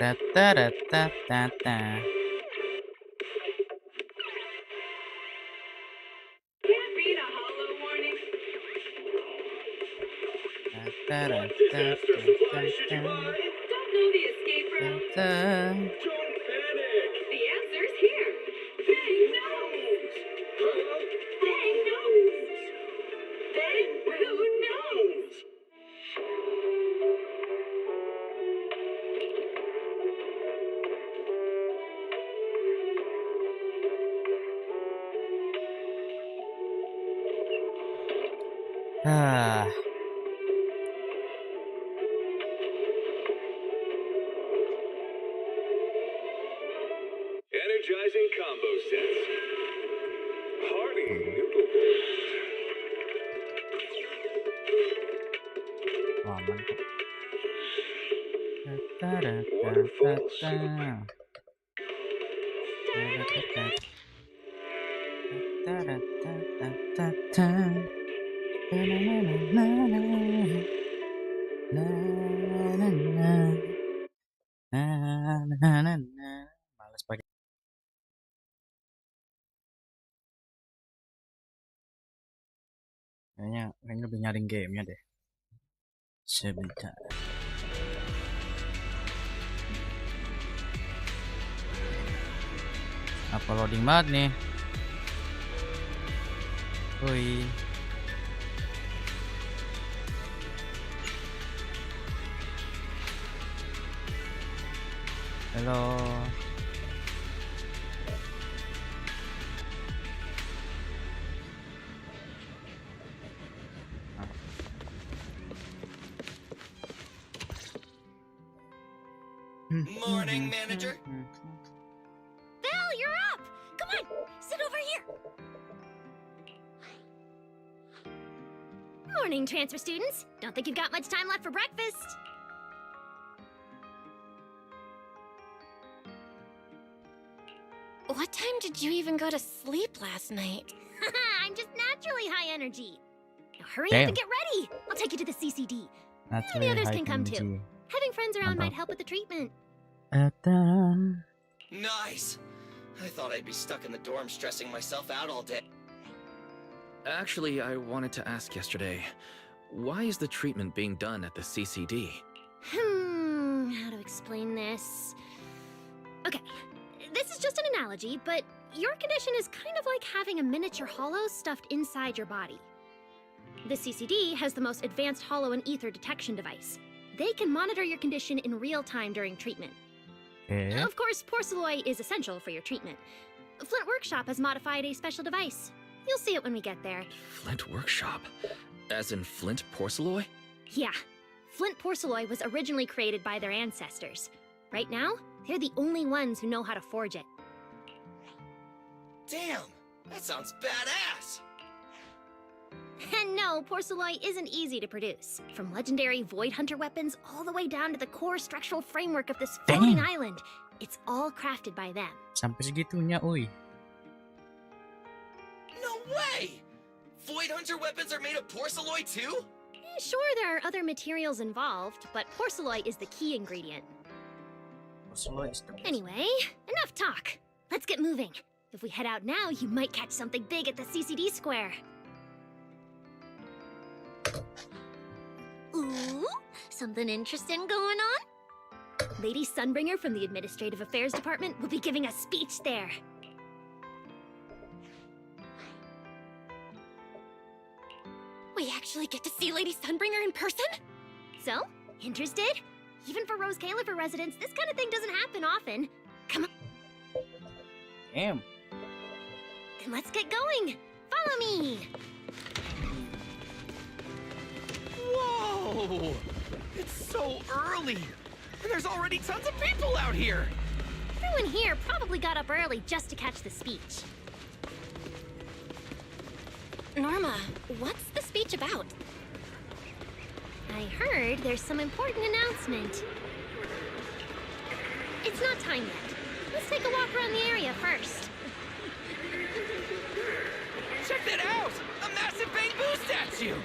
Ta-ta-ra-ta-ta-ta. Can't read a hollow warning. Ta-ta-ra-ta-ta-ta. Don't know the escape route. Ta-ta. Don't panic. The answer's here. Bang knows. Bang knows. Bang who knows. Ah. Energizing combo sets. Hearty noodle bowls. Wah, mantap. Waterfall Ta-ta-ra-ta-ta-ta. soup. Ta-ta-ta-ta. Ta-ta-ra-ta-ta-ta-ta. Na-na-na-na-na-na. Na-na-na. Na-na-na-na. Males pakai. Kayaknya lebih nyaring gamenya deh. Sebentar. Apa loading banget nih? Woi. Halo. Morning, manager. Bill, you're up! Come on, sit over here. Morning, transfer students. Don't think you've got much time left for breakfast. What time did you even go to sleep last night? I'm just naturally high energy. Now hurry up Damn. and get ready. I'll take you to the CCD. That's The very others high can come too. energy. Having friends around might Mantap. help with the treatment. Ta-ta. Nice. I thought I'd be stuck in the dorm stressing myself out all day. Actually, I wanted to ask yesterday, why is the treatment being done at the CCD? How to explain this? Okay, this is just an analogy, but your condition is kind of like having a miniature hollow stuffed inside your body. The CCD has the most advanced hollow and ether detection device. They can monitor your condition in real time during treatment. Okay. Of course, porcelloi is essential for your treatment. Flint Workshop has modified a special device. You'll see it when we get there. Flint Workshop? As in Flint Porcelloi? Yeah, Flint porcelloi was originally created by their ancestors. Right now, they're the only ones who know how to forge it. Damn, that sounds badass. And no, porcelloi isn't easy to produce. From legendary Void Hunter weapons all the way down to the core structural framework of this floating Dang. island, it's all crafted by them. Sampai segitunya, oi. No way! Void Hunter weapons are made of porcelloi too? Sure, there are other materials involved, but porcelloi is the key ingredient. Anyway, enough talk. Let's get moving. If we head out now, you might catch something big at the CCD square. Ooh, something interesting going on? Lady Sunbringer from the Administrative Affairs Department will be giving a speech there. We actually get to see Lady Sunbringer in person? So, interested? Even for Rose Califer residents, this kind of thing doesn't happen often. Come on, Damn. then let's get going. Follow me. Whoa! It's so early! And there's already tons of people out here! Everyone here probably got up early just to catch the speech. Norma, what's the speech about? I heard there's some important announcement. It's not time yet. Let's take a walk around the area first. Check that out! A massive bamboo statue!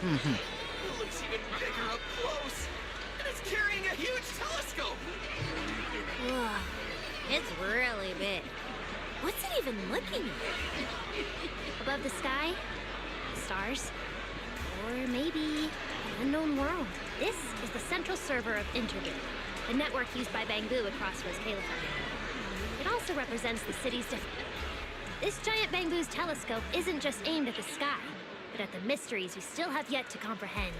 It looks even bigger up close. And it's carrying a huge telescope. Whoa, it's really big. What's it even looking at? Above the sky, stars, or maybe an unknown world. This is the central server of Interview, the network used by Bangbu across Rose Califar. It also represents the city's This giant Bangbu's telescope isn't just aimed at the sky, but at the mysteries we still have yet to comprehend.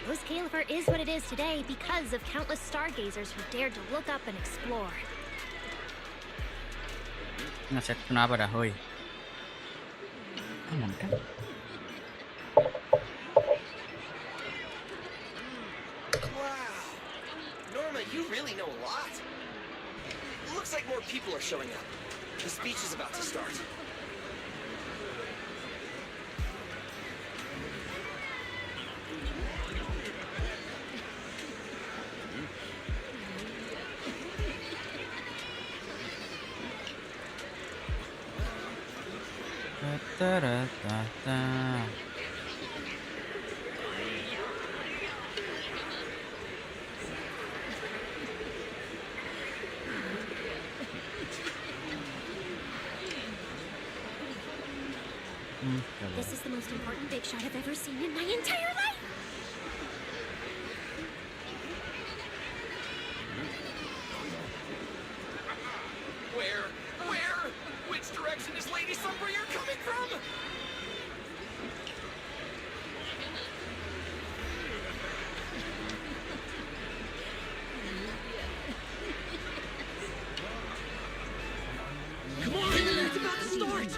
Rose Califar is what it is today because of countless stargazers who dared to look up and explore. Ngeset kenapa dah, hoi? Aman kan? Wow. Norma, you really know a lot. Looks like more people are showing up. The speech is about to start. Ta-ta-ta-ta-ta. Coba. This is the most important big shot I've ever seen in my entire life. Where? Which direction is Lady Sunbringer coming from? Come on, it's about to start.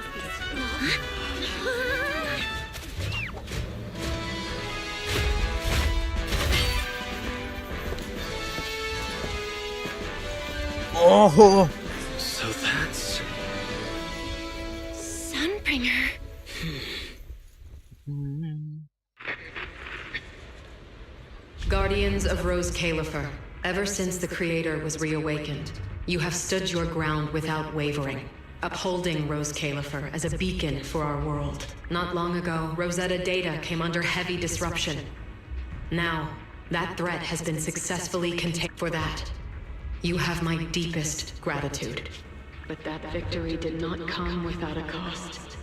Oh, So that's... Sunbringer. Guardians of Rose Califar, ever since the Creator was reawakened, you have stood your ground without wavering, upholding Rose Califar as a beacon for our world. Not long ago, Rosetta data came under heavy disruption. Now, that threat has been successfully contained. For that, you have my deepest gratitude. But that victory did not come without a cost.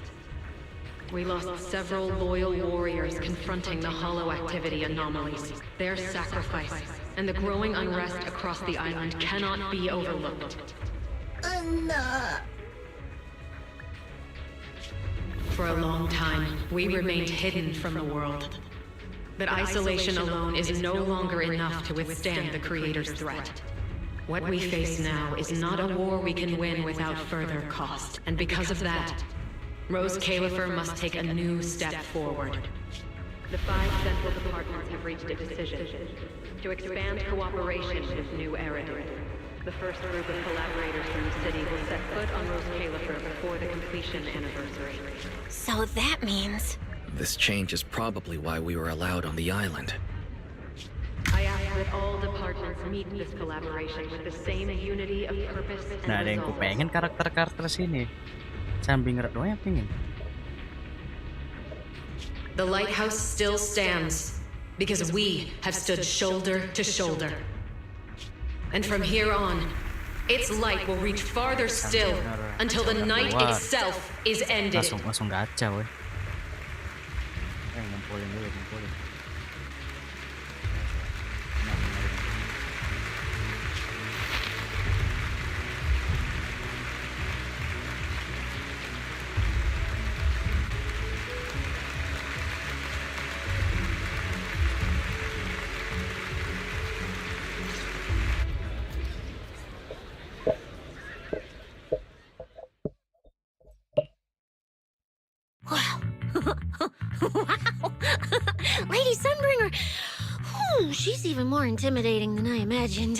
We lost several loyal warriors confronting the hollow activity anomalies. Their sacrifice and the growing unrest across the island cannot be overlooked. For a long time, we remained hidden from the world. But isolation alone is no longer enough to withstand the Creator's threat. What we face now is not a war we can win without further cost. And because of that, Rose Califar must take a new step forward. The 5 central departments have reached a decision to expand cooperation with New Eridan. The first group of collaborators from the city will set foot on Rose Califar before the completion anniversary. So that means... This change is probably why we were allowed on the island. I ask that all departments meet this collaboration with the same unity of purpose and Nggak ada yang resolve. kupengen karakter-karakter sini. Sambinger doang yang pengen. The lighthouse still stands because we have stood shoulder to shoulder. And from here on, its light will reach farther still until the night itself is ended. Langsung gacha, weh. Ngumpulin dulu, ngumpulin. Wow. Wow. Lady Sunbringer. She's even more intimidating than I imagined.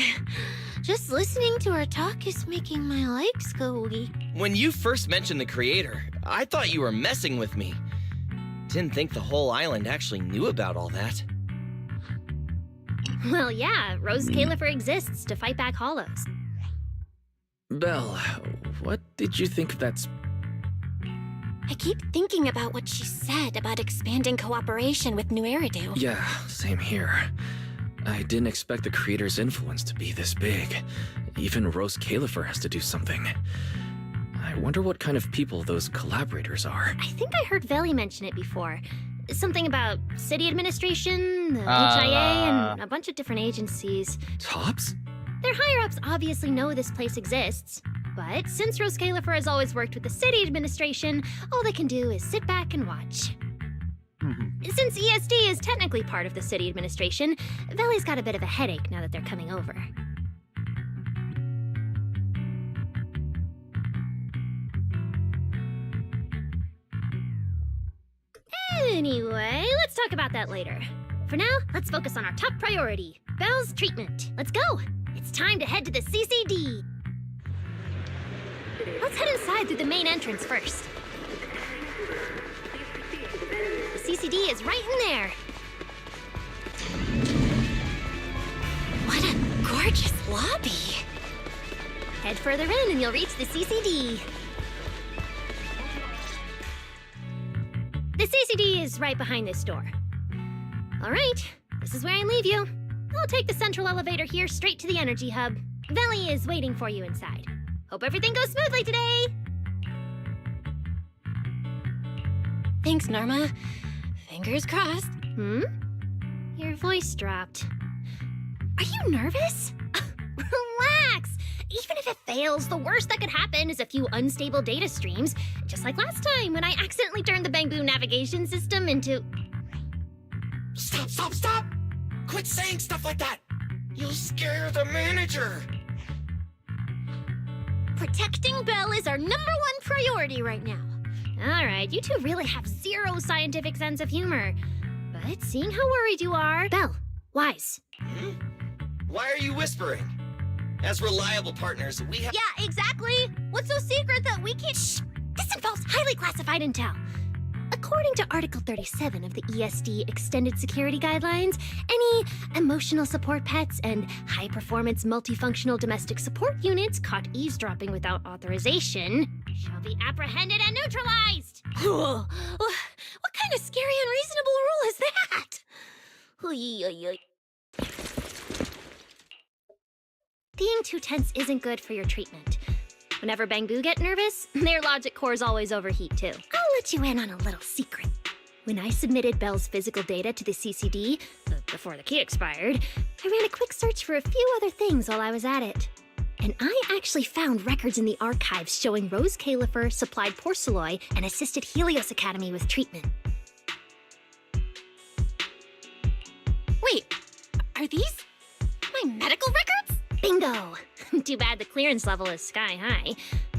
Just listening to her talk is making my legs go weak. When you first mentioned the creator, I thought you were messing with me. Didn't think the whole island actually knew about all that. Well, yeah, Rose Califer exists to fight back hollows. Belle, what did you think of that I keep thinking about what she said about expanding cooperation with New Eridu. Yeah, same here. I didn't expect the creator's influence to be this big. Even Rose Califer has to do something. I wonder what kind of people those collaborators are. I think I heard Veli mention it before. Something about city administration, the HIA, and a bunch of different agencies. Tops? Their higher-ups obviously know this place exists. But since Rose Califer has always worked with the city administration, all they can do is sit back and watch. Since ESD is technically part of the city administration, Veli's got a bit of a headache now that they're coming over. Anyway, let's talk about that later. For now, let's focus on our top priority, Belle's treatment. Let's go! It's time to head to the CCD. Let's head inside through the main entrance first. The CCD is right in there. What a gorgeous lobby. Head further in and you'll reach the CCD. The CCD is right behind this door. All right, this is where I leave you. I'll take the central elevator here straight to the energy hub. Veli is waiting for you inside. Hope everything goes smoothly today. Thanks, Norma. Fingers crossed. Your voice dropped. Are you nervous? Relax. Even if it fails, the worst that could happen is a few unstable data streams, just like last time when I accidentally turned the Bangbu navigation system into... Stop, stop, stop! Quit saying stuff like that! You'll scare the manager! Protecting Belle is our #1 priority right now. All right, you two really have zero scientific sense of humor. But seeing how worried you are... Belle, wise. Why are you whispering? As reliable partners, we have... Yeah, exactly. What's so secret that we can't... Shh! This involves highly classified intel. According to Article 37 of the ESD Extended Security Guidelines, any emotional support pets and high-performance multifunctional domestic support units caught eavesdropping without authorization shall be apprehended and neutralized! What kind of scary, unreasonable rule is that? Being too tense isn't good for your treatment. Whenever Bangbu get nervous, their logic cores always overheat too. I'll let you in on a little secret. When I submitted Belle's physical data to the CCD, before the key expired, I ran a quick search for a few other things while I was at it. And I actually found records in the archives showing Rose Califer supplied Porceloy and assisted Helios Academy with treatment. Wait, are these my medical records? Bingo! Too bad the clearance level is sky high.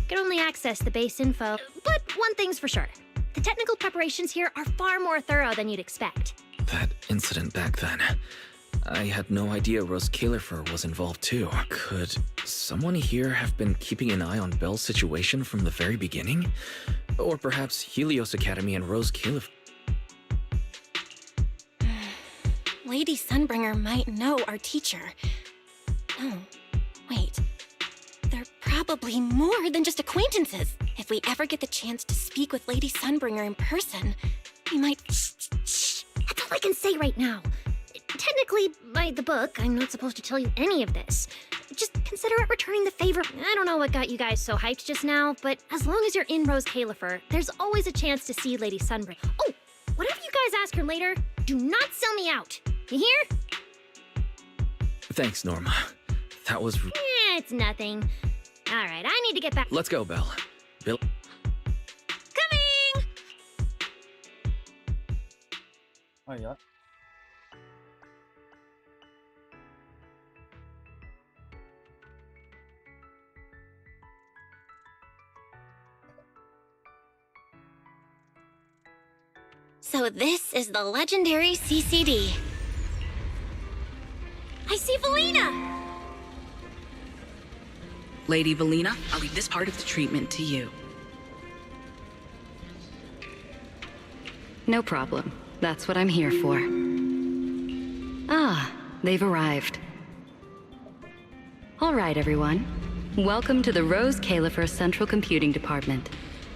Can only access the base info. But one thing's for sure. The technical preparations here are far more thorough than you'd expect. That incident back then. I had no idea Rose Califer was involved too. Could someone here have been keeping an eye on Belle's situation from the very beginning? Or perhaps Helios Academy and Rose Califer? Lady Sunbringer might know our teacher. Oh, wait. They're probably more than just acquaintances. If we ever get the chance to speak with Lady Sunbringer in person, we might... Shh! That's all I can say right now. Technically, by the book, I'm not supposed to tell you any of this. Just consider it returning the favor. I don't know what got you guys so hyped just now, but as long as you're in Rose Califer, there's always a chance to see Lady Sunbringer. Oh, whatever you guys ask her later, do not sell me out. You hear? Thanks, Norma. That was... It's nothing. All right, I need to get back. Let's go, Belle. Bill... Coming! Oh yeah. So this is the legendary CCD. I see Felina! Lady Valina, I'll leave this part of the treatment to you. No problem. That's what I'm here for. Ah, they've arrived. All right, everyone. Welcome to the Rose Califer Central Computing Department.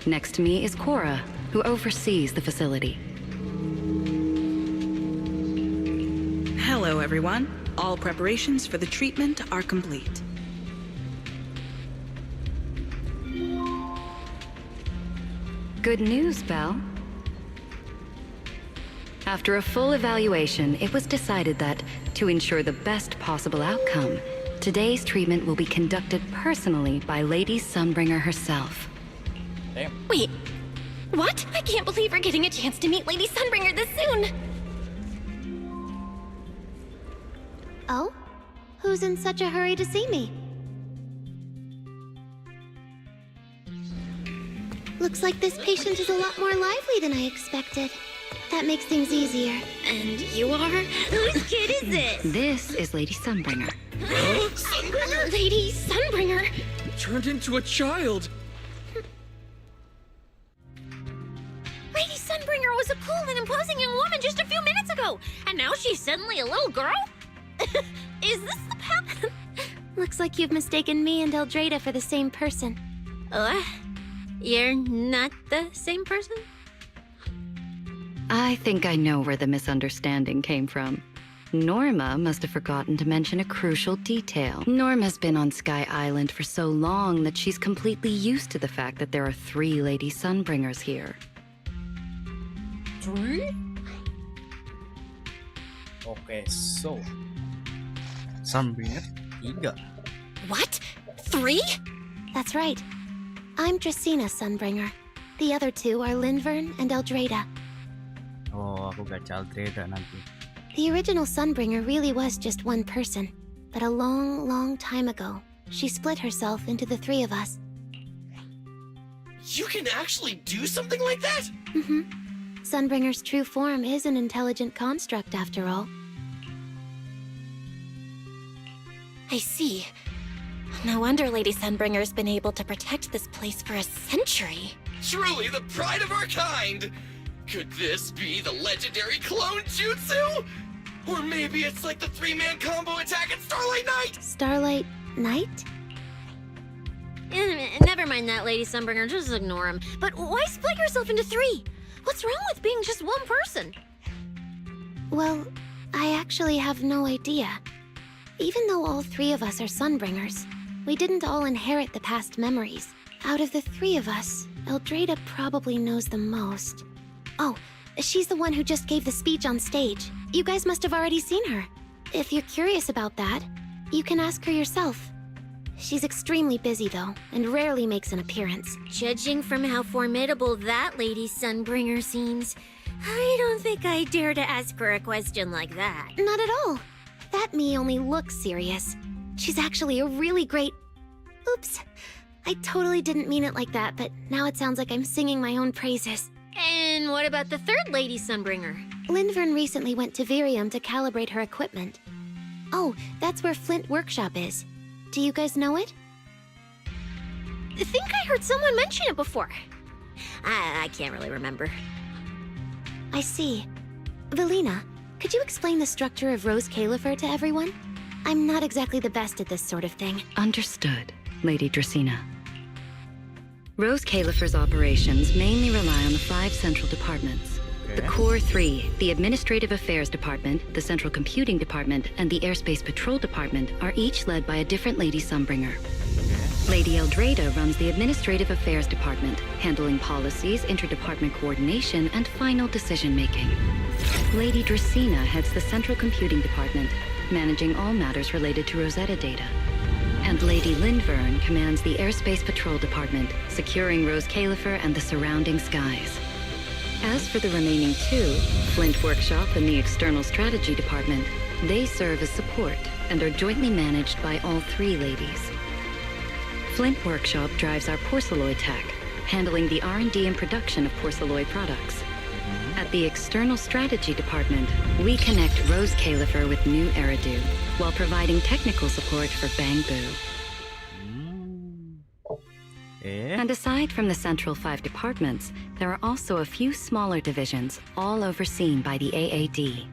Next to me is Cora, who oversees the facility. Hello, everyone. All preparations for the treatment are complete. Good news, Belle. After a full evaluation, it was decided that, to ensure the best possible outcome, today's treatment will be conducted personally by Lady Sunbringer herself. Damn. Wait, what? I can't believe we're getting a chance to meet Lady Sunbringer this soon! Oh? Who's in such a hurry to see me? Looks like this patient is a lot more lively than I expected. That makes things easier. And you are? Whose kid is this? This is Lady Sunbringer. Sunbringer? Lady Sunbringer? Turned into a child! Lady Sunbringer was a cool and imposing young woman just a few minutes ago, and now she's suddenly a little girl? Is this the path? Looks like you've mistaken me and Eldrada for the same person. You're not the same person? I think I know where the misunderstanding came from. Norma must have forgotten to mention a crucial detail. Norma's been on Sky Island for so long that she's completely used to the fact that there are 3 Lady Sunbringers here. 3? Okay, so Sunbringer 3. What? 3? That's right. I'm Dracena Sunbringer. The other 2 are Linvern and Eldrada. Oh, aku gacal trader nanti. The original Sunbringer really was just one person, but a long, long time ago, she split herself into the 3 of us. You can actually do something like that? Mm-hmm. Sunbringer's true form is an intelligent construct, after all. I see. No wonder Lady Sunbringer's been able to protect this place for a century. Truly the pride of our kind! Could this be the legendary clone jutsu? Or maybe it's like the 3-man combo attack at Starlight Night? Starlight Night? Never mind that, Lady Sunbringer. Just ignore him. But why split yourself into 3? What's wrong with being just one person? Well, I actually have no idea. Even though all 3 of us are Sunbringers, we didn't all inherit the past memories. Out of the 3 of us, Eldrada probably knows the most. Oh, she's the one who just gave the speech on stage. You guys must have already seen her. If you're curious about that, you can ask her yourself. She's extremely busy, though, and rarely makes an appearance. Judging from how formidable that Lady Sunbringer seems, I don't think I dare to ask her a question like that. Not at all. That me only looks serious. She's actually a really great... Oops. I totally didn't mean it like that, but now it sounds like I'm singing my own praises. And what about the 3rd Lady Sunbringer? Linvern recently went to Virium to calibrate her equipment. Oh, that's where Flint Workshop is. Do you guys know it? I think I heard someone mention it before. I can't really remember. I see. Valina, could you explain the structure of Rose Califer to everyone? I'm not exactly the best at this sort of thing. Understood, Lady Dracena. Rose Califer's operations mainly rely on the 5 central departments. The Core 3, the Administrative Affairs Department, the Central Computing Department, and the Airspace Patrol Department are each led by a different Lady Sunbringer. Lady Eldrada runs the Administrative Affairs Department, handling policies, interdepartment coordination, and final decision-making. Lady Dracena heads the Central Computing Department, managing all matters related to Rosetta data. And Lady Linvern commands the Airspace Patrol Department, securing Rose Califer and the surrounding skies. As for the remaining 2, Flint Workshop and the External Strategy Department, they serve as support and are jointly managed by all 3 ladies. Flint Workshop drives our porcelloid tech, handling the R&D and production of porcelloid products. At the External Strategy Department, we connect Rose Califer with new Eridu, while providing technical support for Bangbu. Eh? And aside from the central 5 departments, there are also a few smaller divisions, all overseen by the AAD.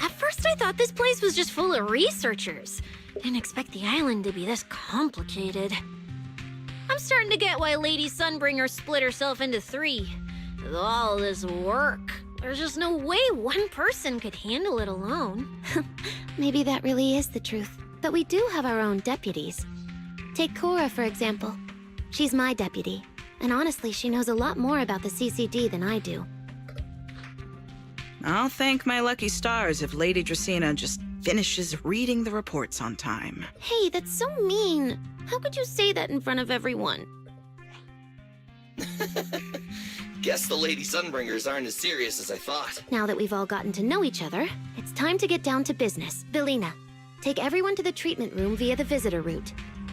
At first I thought this place was just full of researchers. Didn't expect the island to be this complicated. I'm starting to get why Lady Sunbringer split herself into 3. With all this work, there's just no way one person could handle it alone. Maybe that really is the truth. But we do have our own deputies. Take Cora, for example. She's my deputy. And honestly, she knows a lot more about the CCD than I do. I'll thank my lucky stars if Lady Dracaena just finishes reading the reports on time. Hey, that's so mean. How could you say that in front of everyone? Guess the Lady Sunbringers aren't as serious as I thought. Now that we've all gotten to know each other, it's time to get down to business. Belina, take everyone to the treatment room via the visitor route.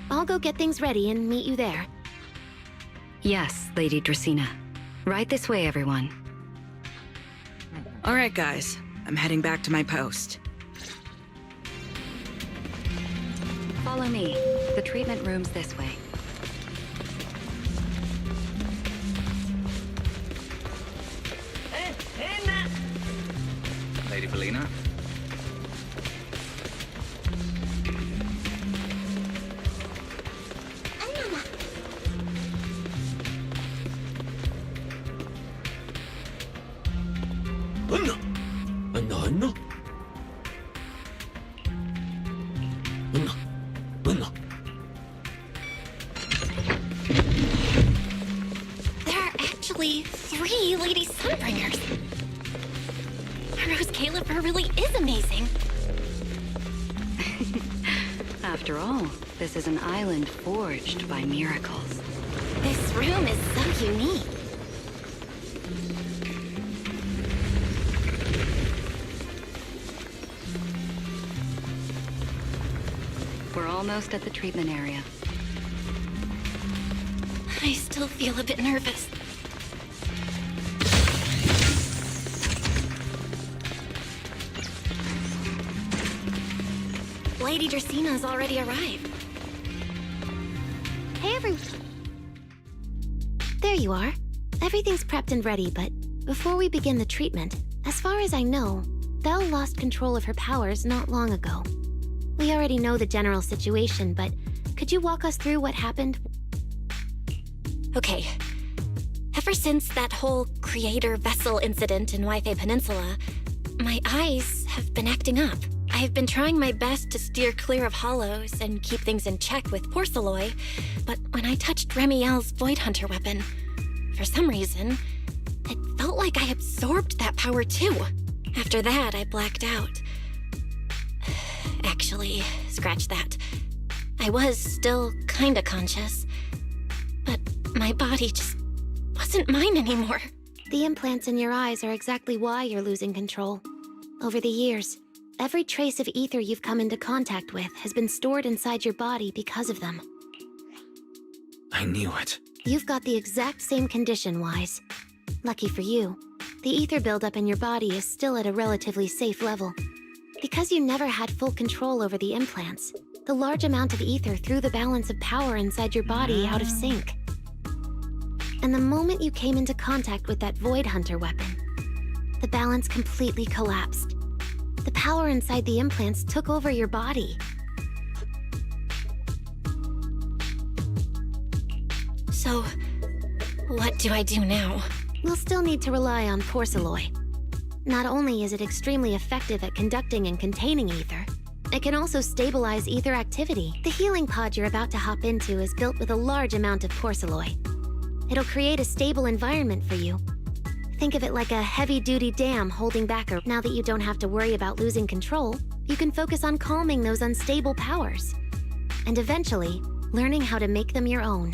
I'll go get things ready and meet you there. Yes, Lady Dracaena. Right this way, everyone. All right, guys. I'm heading back to my post. Follow me. The treatment room's this way. Lady Belina? There are actually 3 Lady Sunbringers. Rose Califer really is amazing. After all, this is an island forged by miracles. This room is so unique. We're almost at the treatment area. I still feel a bit nervous. Lady Dracaena's already arrived. Hey, everyone. There you are. Everything's prepped and ready, but before we begin the treatment, as far as I know, Belle lost control of her powers not long ago. We already know the general situation, but could you walk us through what happened? Okay. Ever since that whole creator vessel incident in Waifei Peninsula, my eyes have been acting up. I've been trying my best to steer clear of hollows and keep things in check with Porceloy, but when I touched Remiel's Void Hunter weapon, for some reason, it felt like I absorbed that power too. After that, I blacked out. Actually, scratch that. I was still kinda conscious, but my body just wasn't mine anymore. The implants in your eyes are exactly why you're losing control. Over the years, every trace of ether you've come into contact with has been stored inside your body because of them. I knew it. You've got the exact same condition, Wise. Lucky for you, the ether buildup in your body is still at a relatively safe level. Because you never had full control over the implants, the large amount of ether threw the balance of power inside your body out of sync. And the moment you came into contact with that Void Hunter weapon, the balance completely collapsed. The power inside the implants took over your body. So, what do I do now? We'll still need to rely on Porceloy. Not only is it extremely effective at conducting and containing ether, it can also stabilize ether activity. The healing pod you're about to hop into is built with a large amount of Porceloy. It'll create a stable environment for you. Think of it like a heavy-duty dam holding back a... Now that you don't have to worry about losing control, you can focus on calming those unstable powers. And eventually, learning how to make them your own.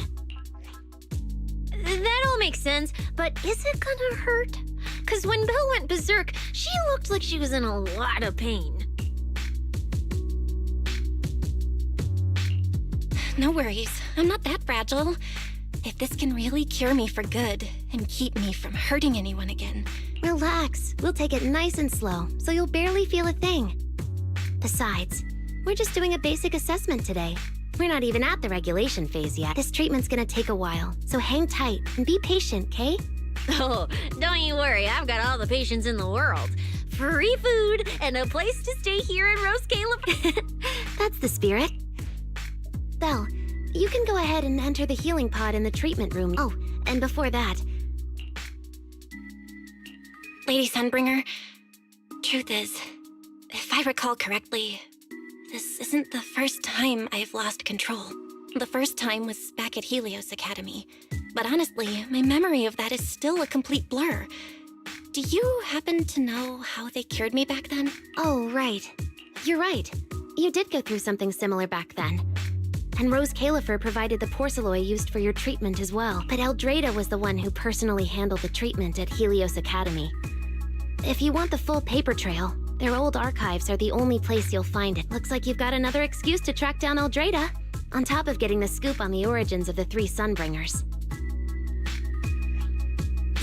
That all makes sense, but is it gonna hurt? Cause when Belle went berserk, she looked like she was in a lot of pain. No worries. I'm not that fragile. If this can really cure me for good and keep me from hurting anyone again. Relax. We'll take it nice and slow, so you'll barely feel a thing. Besides, we're just doing a basic assessment today. We're not even at the regulation phase yet. This treatment's gonna take a while, so hang tight and be patient, Kay? Oh, don't you worry, I've got all the patience in the world. Free food and a place to stay here in Rose Caleb. That's the spirit. Belle, you can go ahead and enter the healing pod in the treatment room. Oh, and before that... Lady Sunbringer, truth is, if I recall correctly, this isn't the first time I've lost control. The first time was back at Helios Academy. But honestly, my memory of that is still a complete blur. Do you happen to know how they cured me back then? Oh, right. You're right. You did go through something similar back then. And Rose Califer provided the porcelloi used for your treatment as well. But Eldrada was the one who personally handled the treatment at Helios Academy. If you want the full paper trail, their old archives are the only place you'll find it. Looks like you've got another excuse to track down Eldrada, on top of getting the scoop on the origins of the 3 Sunbringers.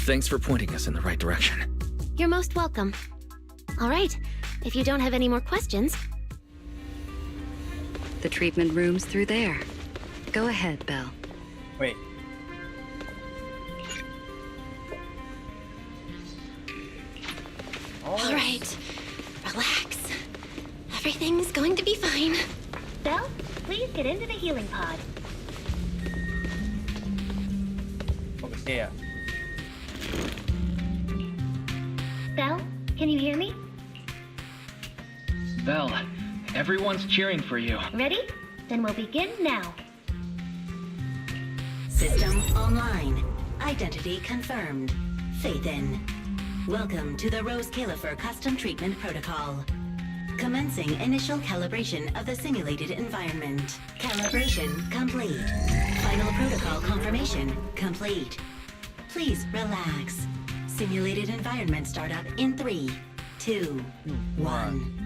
Thanks for pointing us in the right direction. You're most welcome. All right, if you don't have any more questions... The treatment room's through there. Go ahead, Belle. Wait. All right, relax. Everything's going to be fine. Belle, please get into the healing pod. Over here. Belle, can you hear me? Belle, everyone's cheering for you. Ready? Then we'll begin now. System online. Identity confirmed. Faith in. Welcome to the Rose Califer Custom Treatment Protocol. Commencing initial calibration of the simulated environment. Calibration complete. Final protocol confirmation complete. Please relax. Simulated environment startup in 3, 2, 1.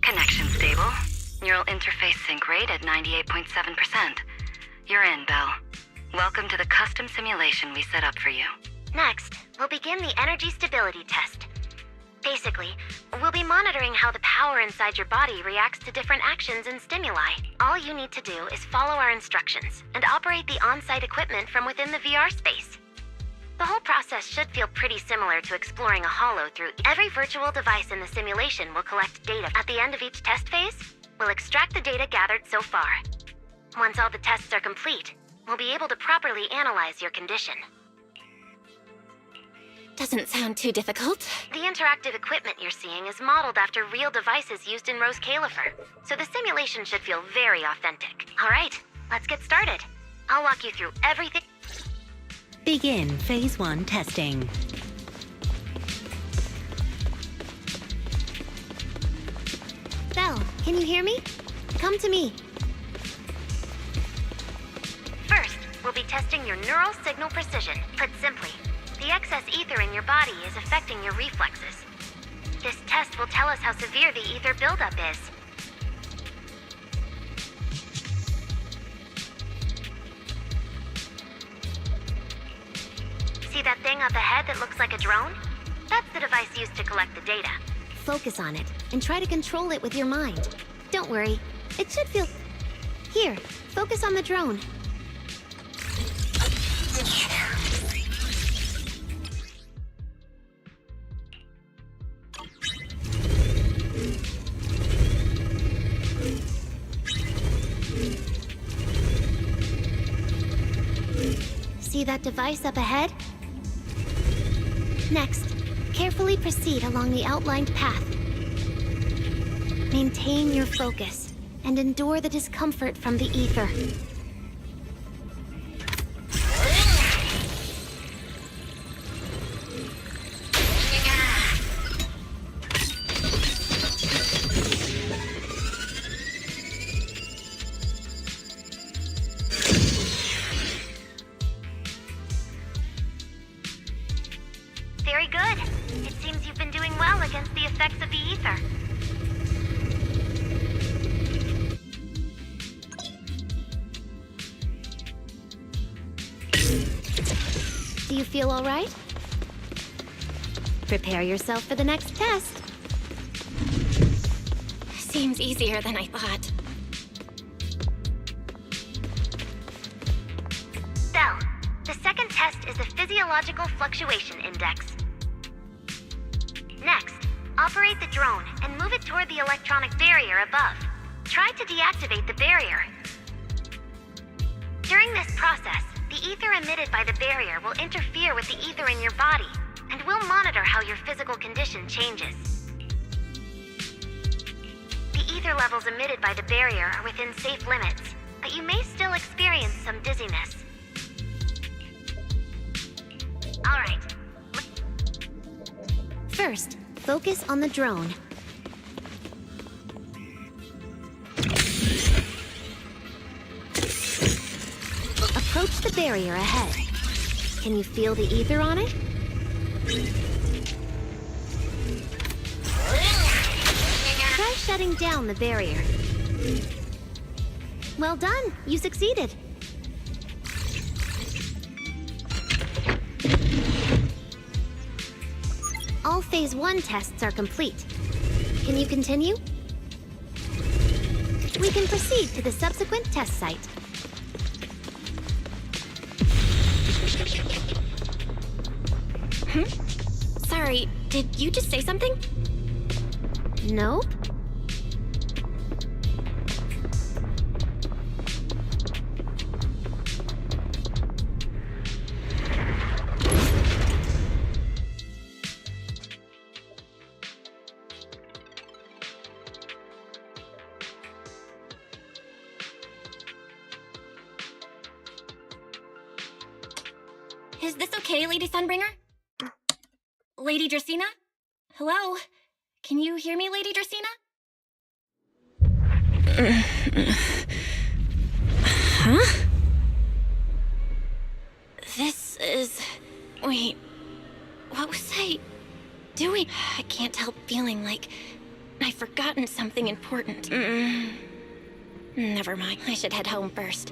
Connection stable. Neural interface sync rate at 98.7%. You're in, Belle. Welcome to the custom simulation we set up for you. Next, we'll begin the energy stability test. Basically, we'll be monitoring how the power inside your body reacts to different actions and stimuli. All you need to do is follow our instructions and operate the on-site equipment from within the VR space. The whole process should feel pretty similar to exploring a holo through every virtual device in the simulation will collect data. At the end of each test phase, we'll extract the data gathered so far. Once all the tests are complete, we'll be able to properly analyze your condition. Doesn't sound too difficult. The interactive equipment you're seeing is modeled after real devices used in Rose Califer, so the simulation should feel very authentic. All right, let's get started. I'll walk you through everything. Begin Phase 1 testing. Belle, can you hear me? Come to me. First, we'll be testing your neural signal precision. Put simply, the excess ether in your body is affecting your reflexes. This test will tell us how severe the ether buildup is. See that thing up ahead that looks like a drone? That's the device used to collect the data. Focus on it and try to control it with your mind. Don't worry, it should feel... Here, focus on the drone. See that device up ahead? Next, carefully proceed along the outlined path. Maintain your focus and endure the discomfort from the ether. against the effects of the ether. Do you feel all right? Prepare yourself for the next test. Seems easier than I thought. Belle, the second test is the Physiological Fluctuation Index. Next, operate the drone and move it toward the electronic barrier above. Try to deactivate the barrier. During this process, the ether emitted by the barrier will interfere with the ether in your body, and we'll monitor how your physical condition changes. The ether levels emitted by the barrier are within safe limits, but you may still experience some dizziness. All right. First, focus on the drone. Approach the barrier ahead. Can you feel the ether on it? Try shutting down the barrier. Well done, you succeeded. All Phase 1 tests are complete. Can you continue? We can proceed to the subsequent test site. Sorry, did you just say something? Nope. Is this okay, Lady Sunbringer? Lady Dracaena? Hello? Can you hear me, Lady Dracaena? Huh? This is... Wait... What was I doing? I can't help feeling like I've forgotten something important. Never mind. I should head home first.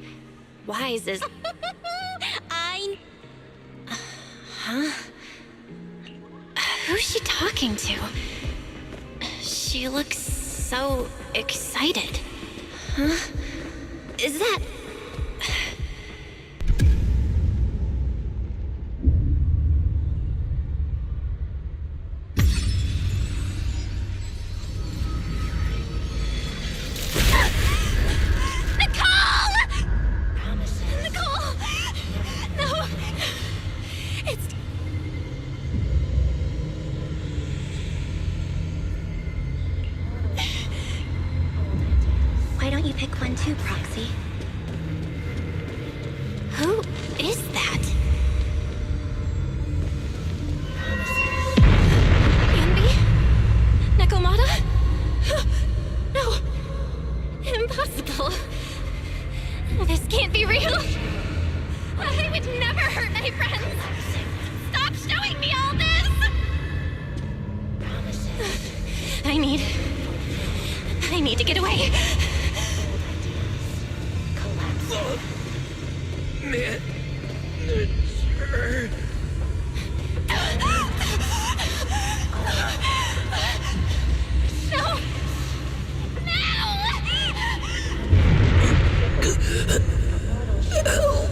Wise is... Huh? Who's she talking to? She looks so excited. Huh? Is that... Why don't you pick one too, Proxy? Who is that? Yanbi? Nekomata? No! Impossible! This can't be real! I would never hurt my friends! Stop showing me all this! I need to get away. Manager. No! Help!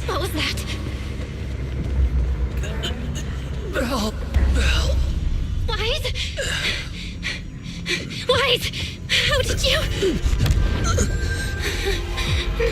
What was that? Help! Wise? Wise! How did you... No!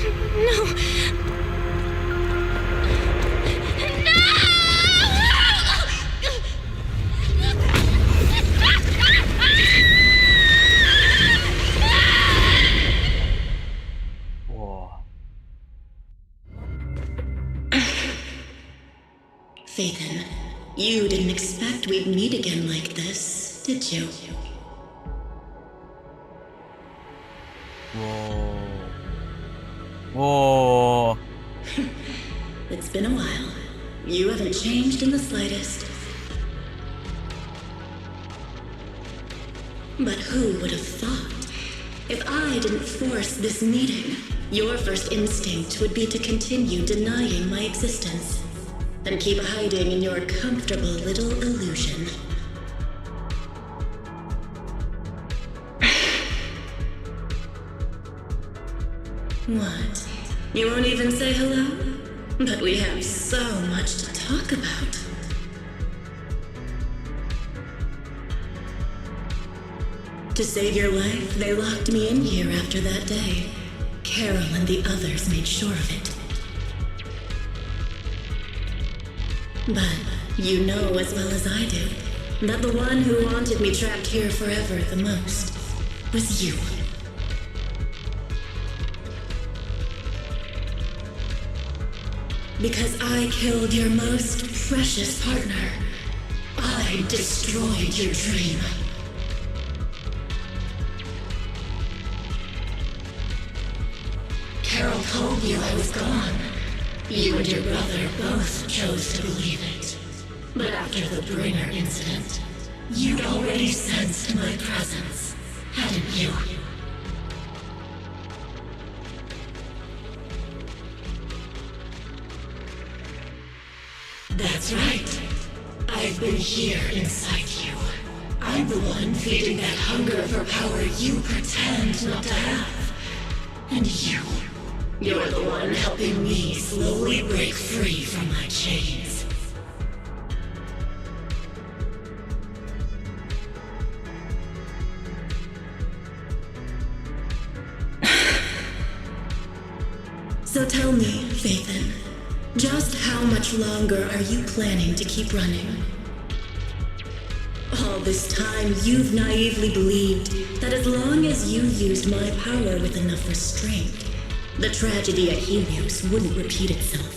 Phaethon, you didn't expect we'd meet again like this, did you? Whoa. It's been a while. You haven't changed in the slightest. But who would have thought? If I didn't force this meeting, your first instinct would be to continue denying my existence and keep hiding in your comfortable little illusion. What? You won't even say hello? But we have so much to talk about. To save your life, they locked me in here after that day. Carol and the others made sure of it. But you know as well as I do that the one who wanted me trapped here forever the most was you. Because I killed your most precious partner. I destroyed your dream. Carol told you I was gone. You and your brother both chose to believe it. But after the Bringer incident, you'd already sensed my presence, hadn't you? That's right. I've been here inside you. I'm the one feeding that hunger for power you pretend not to have. And you're the one helping me slowly break free from my chains. So tell me, Faithin, just how much longer are you planning to keep running? All this time, you've naively believed that as long as you used my power with enough restraint, the tragedy at Helios wouldn't repeat itself.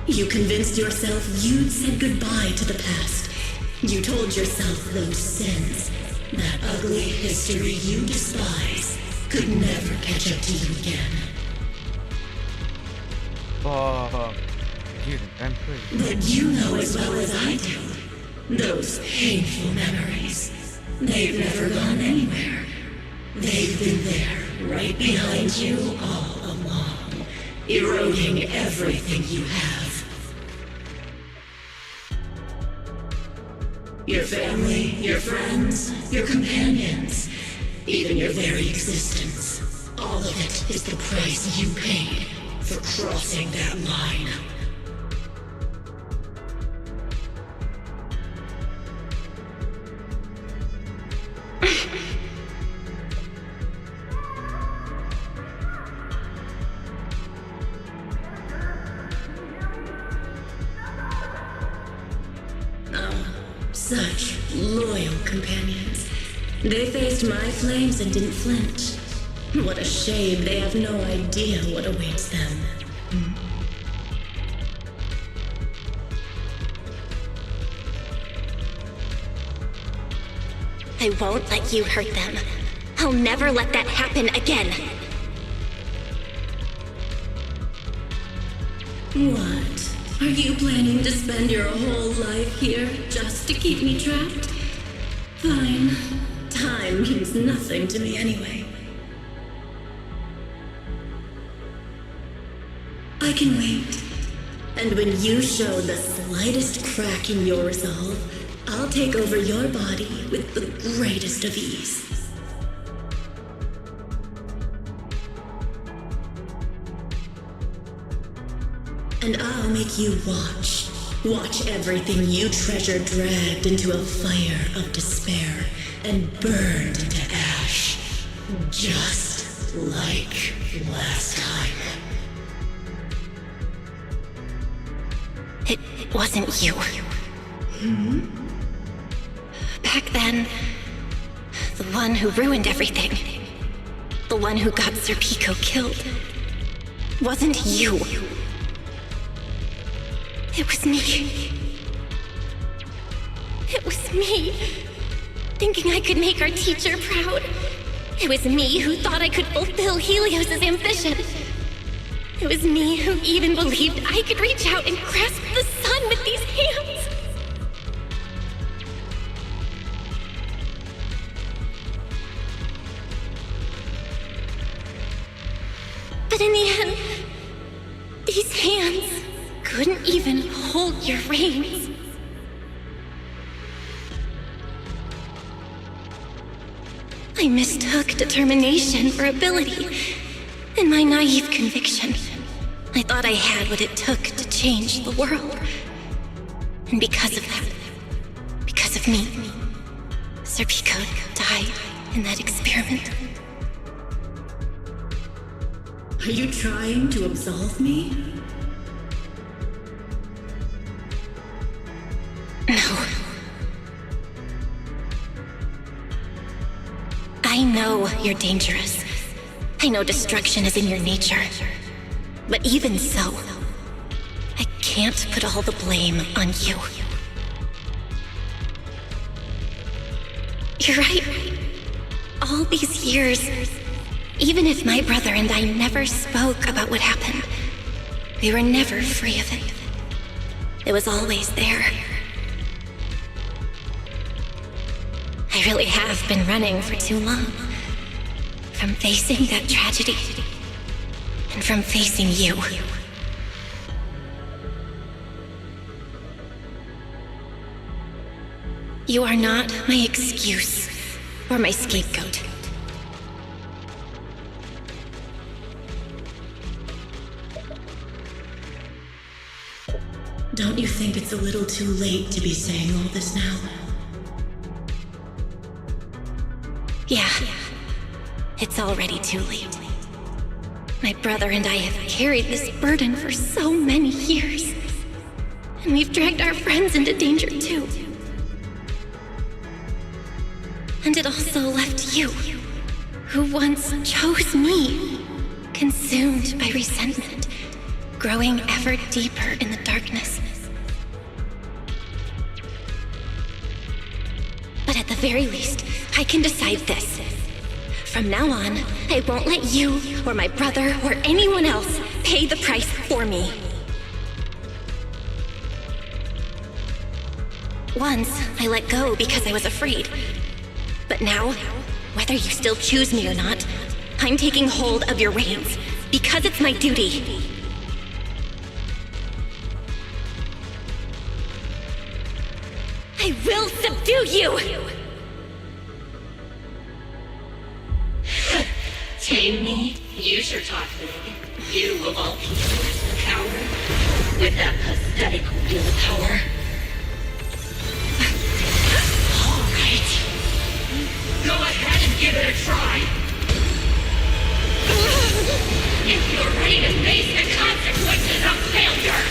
You convinced yourself you'd said goodbye to the past. You told yourself those sins, that ugly history you despise, could never catch up to you again. But you know as well as I do, those painful memories, they've never gone anywhere. They've been there, right behind you all along, eroding everything you have. Your family, your friends, your companions, even your very existence. All of it is the price you paid for crossing that line. Such loyal companions. They faced my flames and didn't flinch. What a shame they have no idea what awaits them. I won't let you hurt them. I'll never let that happen again. What? Are you planning to spend your whole life here just to keep me trapped? Fine. Time means nothing to me anyway. I can wait. And when you show the slightest crack in your resolve, I'll take over your body with the greatest of ease. And I'll make you watch. Watch everything you treasure dragged into a fire of despair and burned into ash. Just like last time. It wasn't you. Back then, the one who ruined everything, the one who got Sir Pico killed, wasn't you. It was me. It was me, thinking I could make our teacher proud. It was me who thought I could fulfill Helios' ambition. It was me who even believed I could reach out and grasp the sun with these hands. couldn't even hold your reins. I mistook determination for ability. In my naive conviction, I thought I had what it took to change the world. And because of that, because of me, Sir Pico died in that experiment. Are you trying to absolve me? No. I know you're dangerous. I know destruction is in your nature. But even so, I can't put all the blame on you. You're right. All these years, even if my brother and I never spoke about what happened, we were never free of it. It was always there. I really have been running for too long. From facing that tragedy, and from facing you. You are not my excuse or my scapegoat. Don't you think it's a little too late to be saying all this now? Yeah, it's already too late. My brother and I have carried this burden for so many years. And we've dragged our friends into danger too. And it also left you, who once chose me, consumed by resentment, growing ever deeper in the darkness. But at the very least, I can decide this. From now on, I won't let you, or my brother, or anyone else pay the price for me. Once, I let go because I was afraid. But now, whether you still choose me or not, I'm taking hold of your reins, because it's my duty. I will subdue you! Tame me? You sure talk big. You of all people, coward. With that pathetic willpower. All right. Go ahead and give it a try. If you're ready to face the consequences of failure.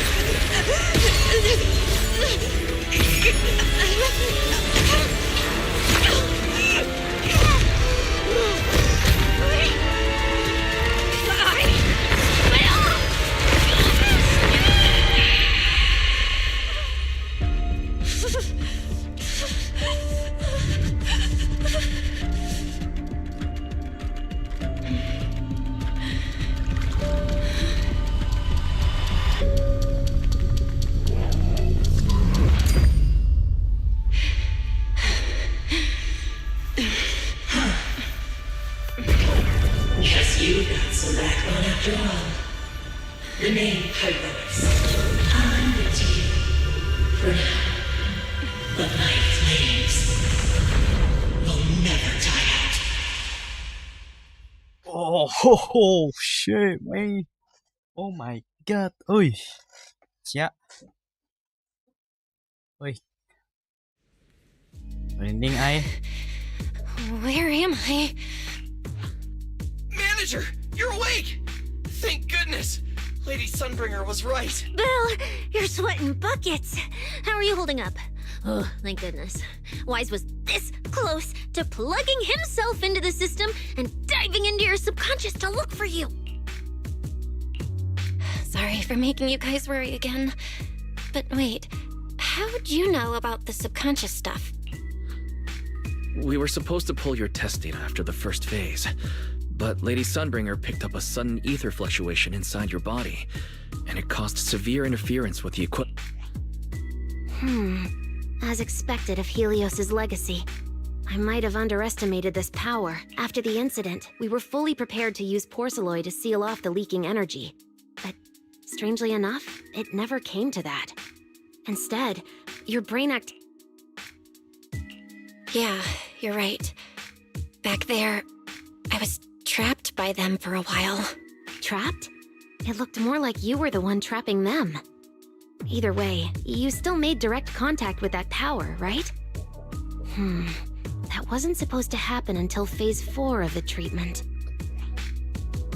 Guess you got some backbone after all. The name Heroics. I'm with you. For now. But my flames will never die out. Oh, shit, man. Oh my god. Ui. Dạ. Ui. Merinding ai. Where am I? Manager, you're awake! Thank goodness! Lady Sunbringer was right. Bill, you're sweating buckets. How are you holding up? Oh, thank goodness. Wise was this close to plugging himself into the system and diving into your subconscious to look for you. Sorry for making you guys worry again. But wait, how'd you know about the subconscious stuff? We were supposed to pull your test data after the first phase, but Lady Sunbringer picked up a sudden ether fluctuation inside your body, and it caused severe interference with the equipment. As expected of Helios's legacy. I might have underestimated this power. After the incident, we were fully prepared to use Porceloid to seal off the leaking energy. But strangely enough, it never came to that. Instead, your brain act... Yeah, you're right. Back there, I was trapped by them for a while. Trapped? It looked more like you were the one trapping them. Either way, you still made direct contact with that power, right? That wasn't supposed to happen until Phase 4 of the treatment.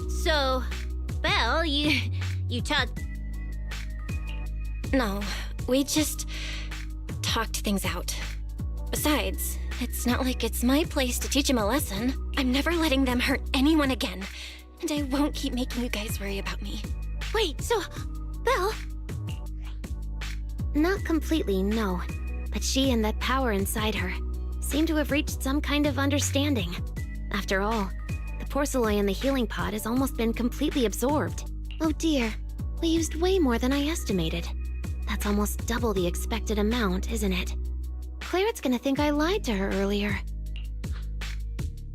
So, Belle, you talked... No, we just talked things out. Besides, it's not like it's my place to teach him a lesson. I'm never letting them hurt anyone again. And I won't keep making you guys worry about me. Wait, so... Belle? Not completely, no. But she and that power inside her seem to have reached some kind of understanding. After all, the porcelain in the healing pod has almost been completely absorbed. Oh dear, we used way more than I estimated. That's almost double the expected amount, isn't it? Clarette's gonna think I lied to her earlier.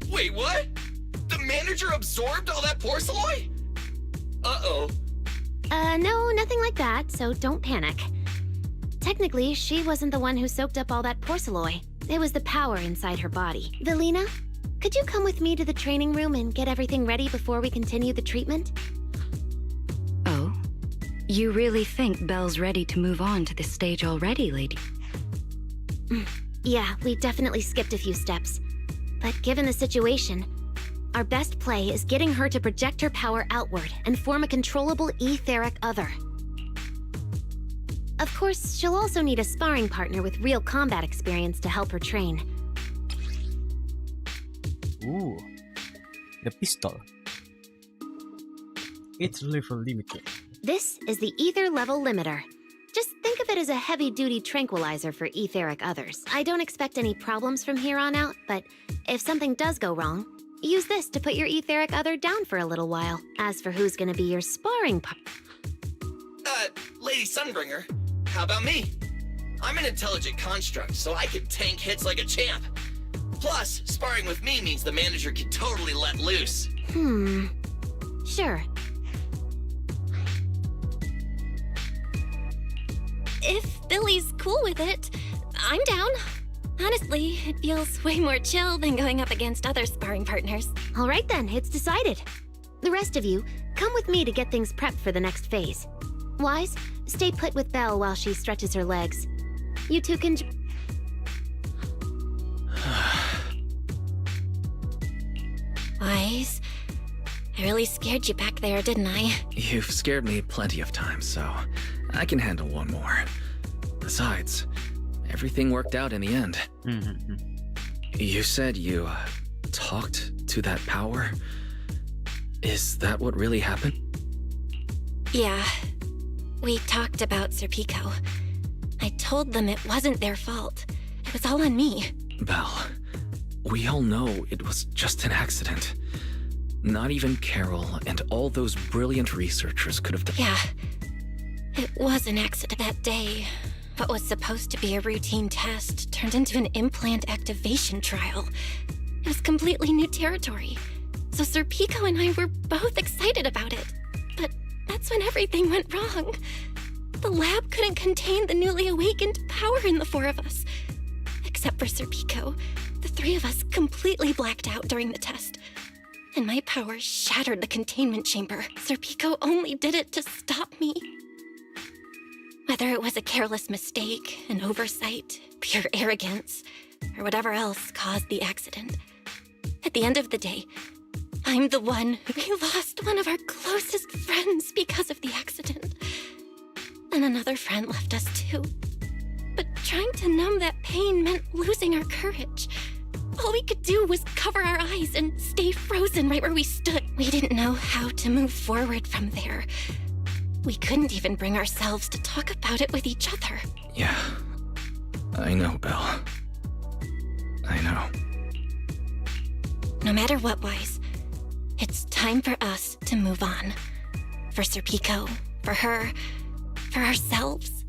Wait, what? The manager absorbed all that porcelain? Uh-oh. No, nothing like that, so don't panic. Technically, she wasn't the one who soaked up all that porcelain. It was the power inside her body. Velina, could you come with me to the training room and get everything ready before we continue the treatment? Oh? You really think Belle's ready to move on to this stage already, lady? Yeah, we definitely skipped a few steps. But given the situation, our best play is getting her to project her power outward and form a controllable etheric other. Of course, she'll also need a sparring partner with real combat experience to help her train. Ooh, the pistol. It's level limited. This is the ether level limiter. Just think of it as a heavy-duty tranquilizer for etheric others. I don't expect any problems from here on out, but if something does go wrong, use this to put your etheric other down for a little while. As for who's gonna be your sparring partner... Lady Sunbringer, how about me? I'm an intelligent construct, so I can tank hits like a champ. Plus, sparring with me means the manager can totally let loose. Sure. If Billy's cool with it, I'm down. Honestly, it feels way more chill than going up against other sparring partners. All right then, it's decided. The rest of you, come with me to get things prepped for the next phase. Wise, stay put with Belle while she stretches her legs. You two can... Wise, I really scared you back there, didn't I? You've scared me plenty of times, so I can handle one more. Besides, everything worked out in the end. You said you talked to that power? Is that what really happened? Yeah. We talked about Sir Pico. I told them it wasn't their fault. It was all on me. Belle, we all know it was just an accident. Not even Carol and all those brilliant researchers could have done. Yeah. It was an accident that day. What was supposed to be a routine test turned into an implant activation trial. It was completely new territory. So Sir Pico and I were both excited about it. But that's when everything went wrong. The lab couldn't contain the newly awakened power in the four of us. Except for Sir Pico, the three of us completely blacked out during the test. And my power shattered the containment chamber. Sir Pico only did it to stop me. Whether it was a careless mistake, an oversight, pure arrogance, or whatever else caused the accident, at the end of the day, I'm the one who lost one of our closest friends because of the accident. And another friend left us too. But trying to numb that pain meant losing our courage. All we could do was cover our eyes and stay frozen right where we stood. We didn't know how to move forward from there. We couldn't even bring ourselves to talk about it with each other. Yeah, I know, Belle. I know. No matter what, Wise, it's time for us to move on. For Sir Pico, for her, for ourselves,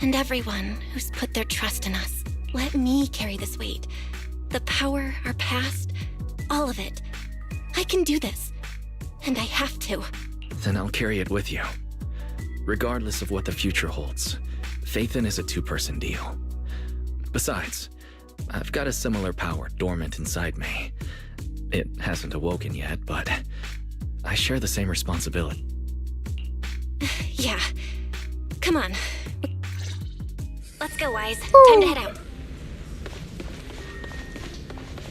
and everyone who's put their trust in us. Let me carry this weight. The power, our past, all of it. I can do this, and I have to. Then I'll carry it with you. regardless of what the future holds, Faithin is a two-person deal. Besides, I've got a similar power dormant inside me. It hasn't awoken yet, but I share the same responsibility. Yeah. Come on. Let's go, Wise. Time to head out.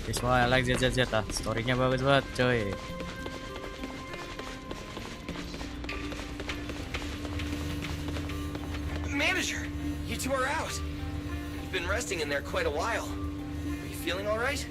That's why I like ZZZ ah. Story-nya bagus banget, coy. Manager, you two are out. You've been resting in there quite a while. Are you feeling all right?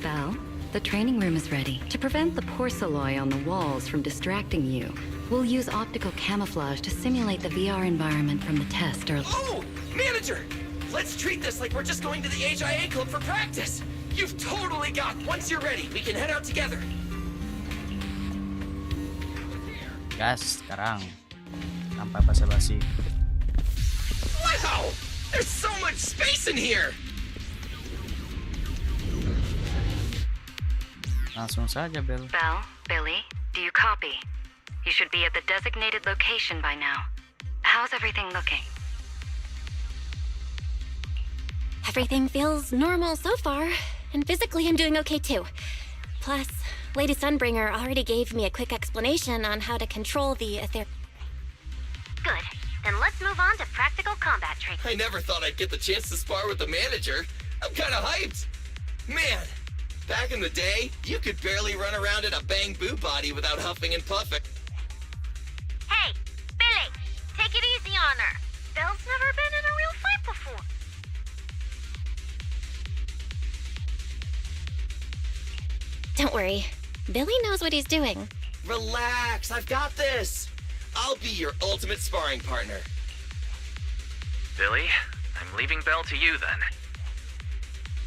Belle, the training room is ready. To prevent the porcelain on the walls from distracting you, we'll use optical camouflage to simulate the VR environment from the test earlier. Oh, manager! Let's treat this like we're just going to the HIA club for practice. You've totally got. Once you're ready, we can head out together. Gas sekarang. Tanpa basa-basi. Wow! There's so much space in here! Langsung saja, Bel. Belle, Billy, do you copy? You should be at the designated location by now. How's everything looking? Everything feels normal so far, and physically I'm doing okay too. Plus, Lady Sunbringer already gave me a quick explanation on how to control the ether. Good. Then let's move on to practical combat training. I never thought I'd get the chance to spar with the manager. I'm kinda hyped. Man, back in the day, you could barely run around in a bang-boo body without huffing and puffing. Hey, Billy, take it easy on her. Belle's never been in a real fight before. Don't worry, Billy knows what he's doing. Relax, I've got this. I'll be your ultimate sparring partner. Billy, I'm leaving Belle to you then.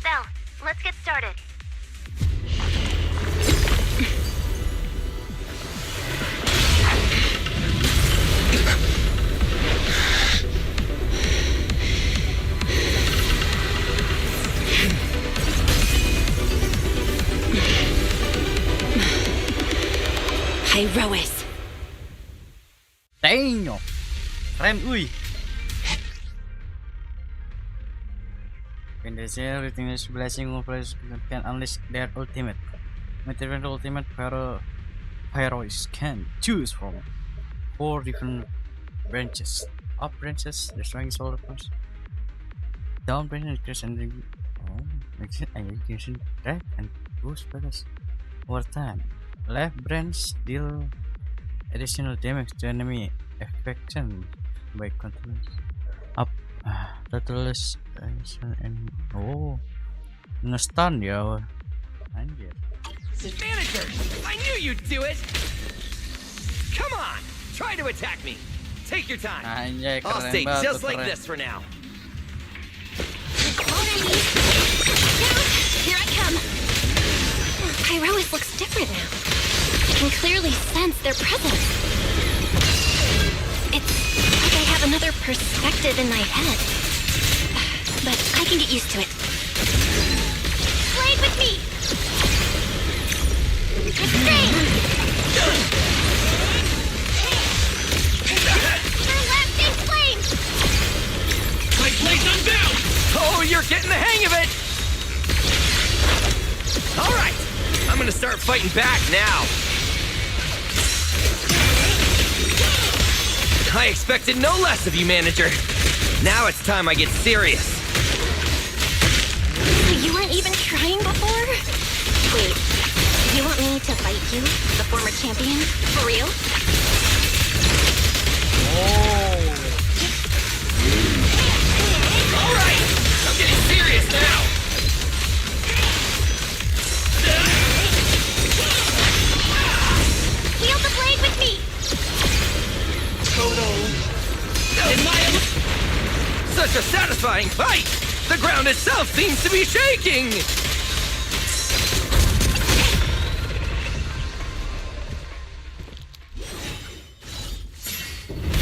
Belle, let's get started. Hyrois. Damn! Keren, uy! When they say everything is blessing of players can unleash their ultimate. Material ultimate heroes can choose from 4 different branches. Up branches, destroying solar force. Down branches, increase energy. Makes it aggregation track and boost progress over time. Left branch deal additional damage to enemy affection by control. Up totalist and nge-stun ya. Anjir. Manager, I knew you'd do it. Come on, try to attack me. Take your time. Anjay, I'll keren stay banget, just like keren. this for now. Alrighty. Now, here I come. Hyrois looks different now. I can clearly sense their presence. It's like I have another perspective in my head. But I can get used to it. Blade with me! Restrain! Your left in flames! My blade's unbound! Oh, you're getting the hang of it! Alright, I'm gonna start fighting back now. I expected no less of you, manager. Now it's time I get serious. You weren't even trying before? Wait, you want me to fight you, the former champion? For real? Alright, I'm getting serious now. Wield the blade with me! Such a satisfying fight! The ground itself seems to be shaking!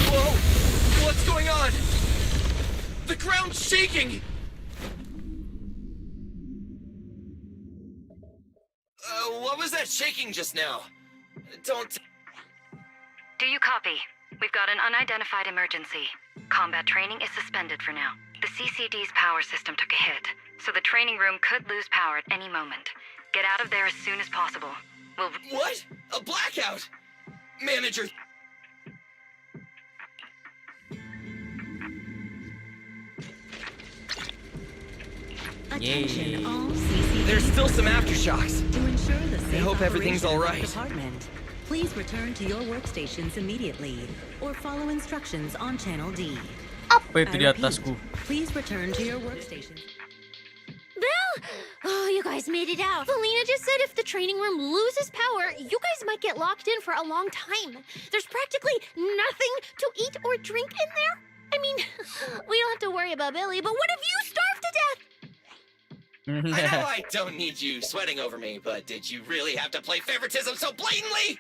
Whoa! What's going on? The ground's shaking! What was that shaking just now? Don't... Do you copy? We've got an unidentified emergency. Combat training is suspended for now. The CCD's power system took a hit, so the training room could lose power at any moment. Get out of there as soon as possible. We'll... What? A blackout? Manager... Attention, all CCTV. There's still some aftershocks. To ensure the safe I hope everything's operation all of our right. Department, please return to your workstations immediately, or follow instructions on Channel D. Apa itu I di repeat, atasku? please return to your workstations. Bill! Oh, you guys made it out. Felina just said if the training room loses power, you guys might get locked in for a long time. There's practically nothing to eat or drink in there. I mean, we don't have to worry about Billy, but what if you starve to death? I know I don't need you sweating over me, but did you really have to play favoritism so blatantly?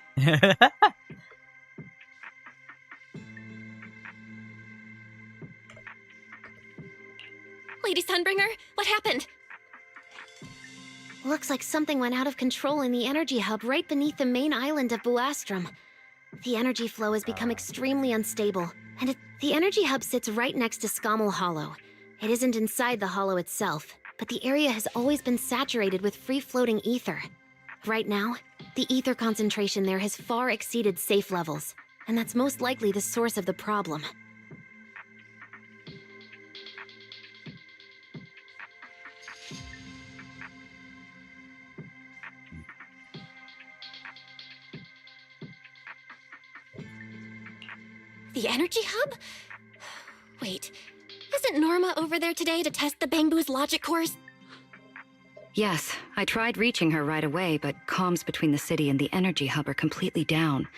Lady Sunbringer, what happened? Looks like something went out of control in the energy hub right beneath the main island of Buastrom. The energy flow has become extremely unstable, and the energy hub sits right next to Scommel Hollow. It isn't inside the hollow itself, but the area has always been saturated with free-floating ether. Right now, the ether concentration there has far exceeded safe levels, and that's most likely the source of the problem. The energy hub? Wait, isn't Norma over there today to test the Bangbu's logic cores? Yes, I tried reaching her right away, but comms between the city and the energy hub are completely down.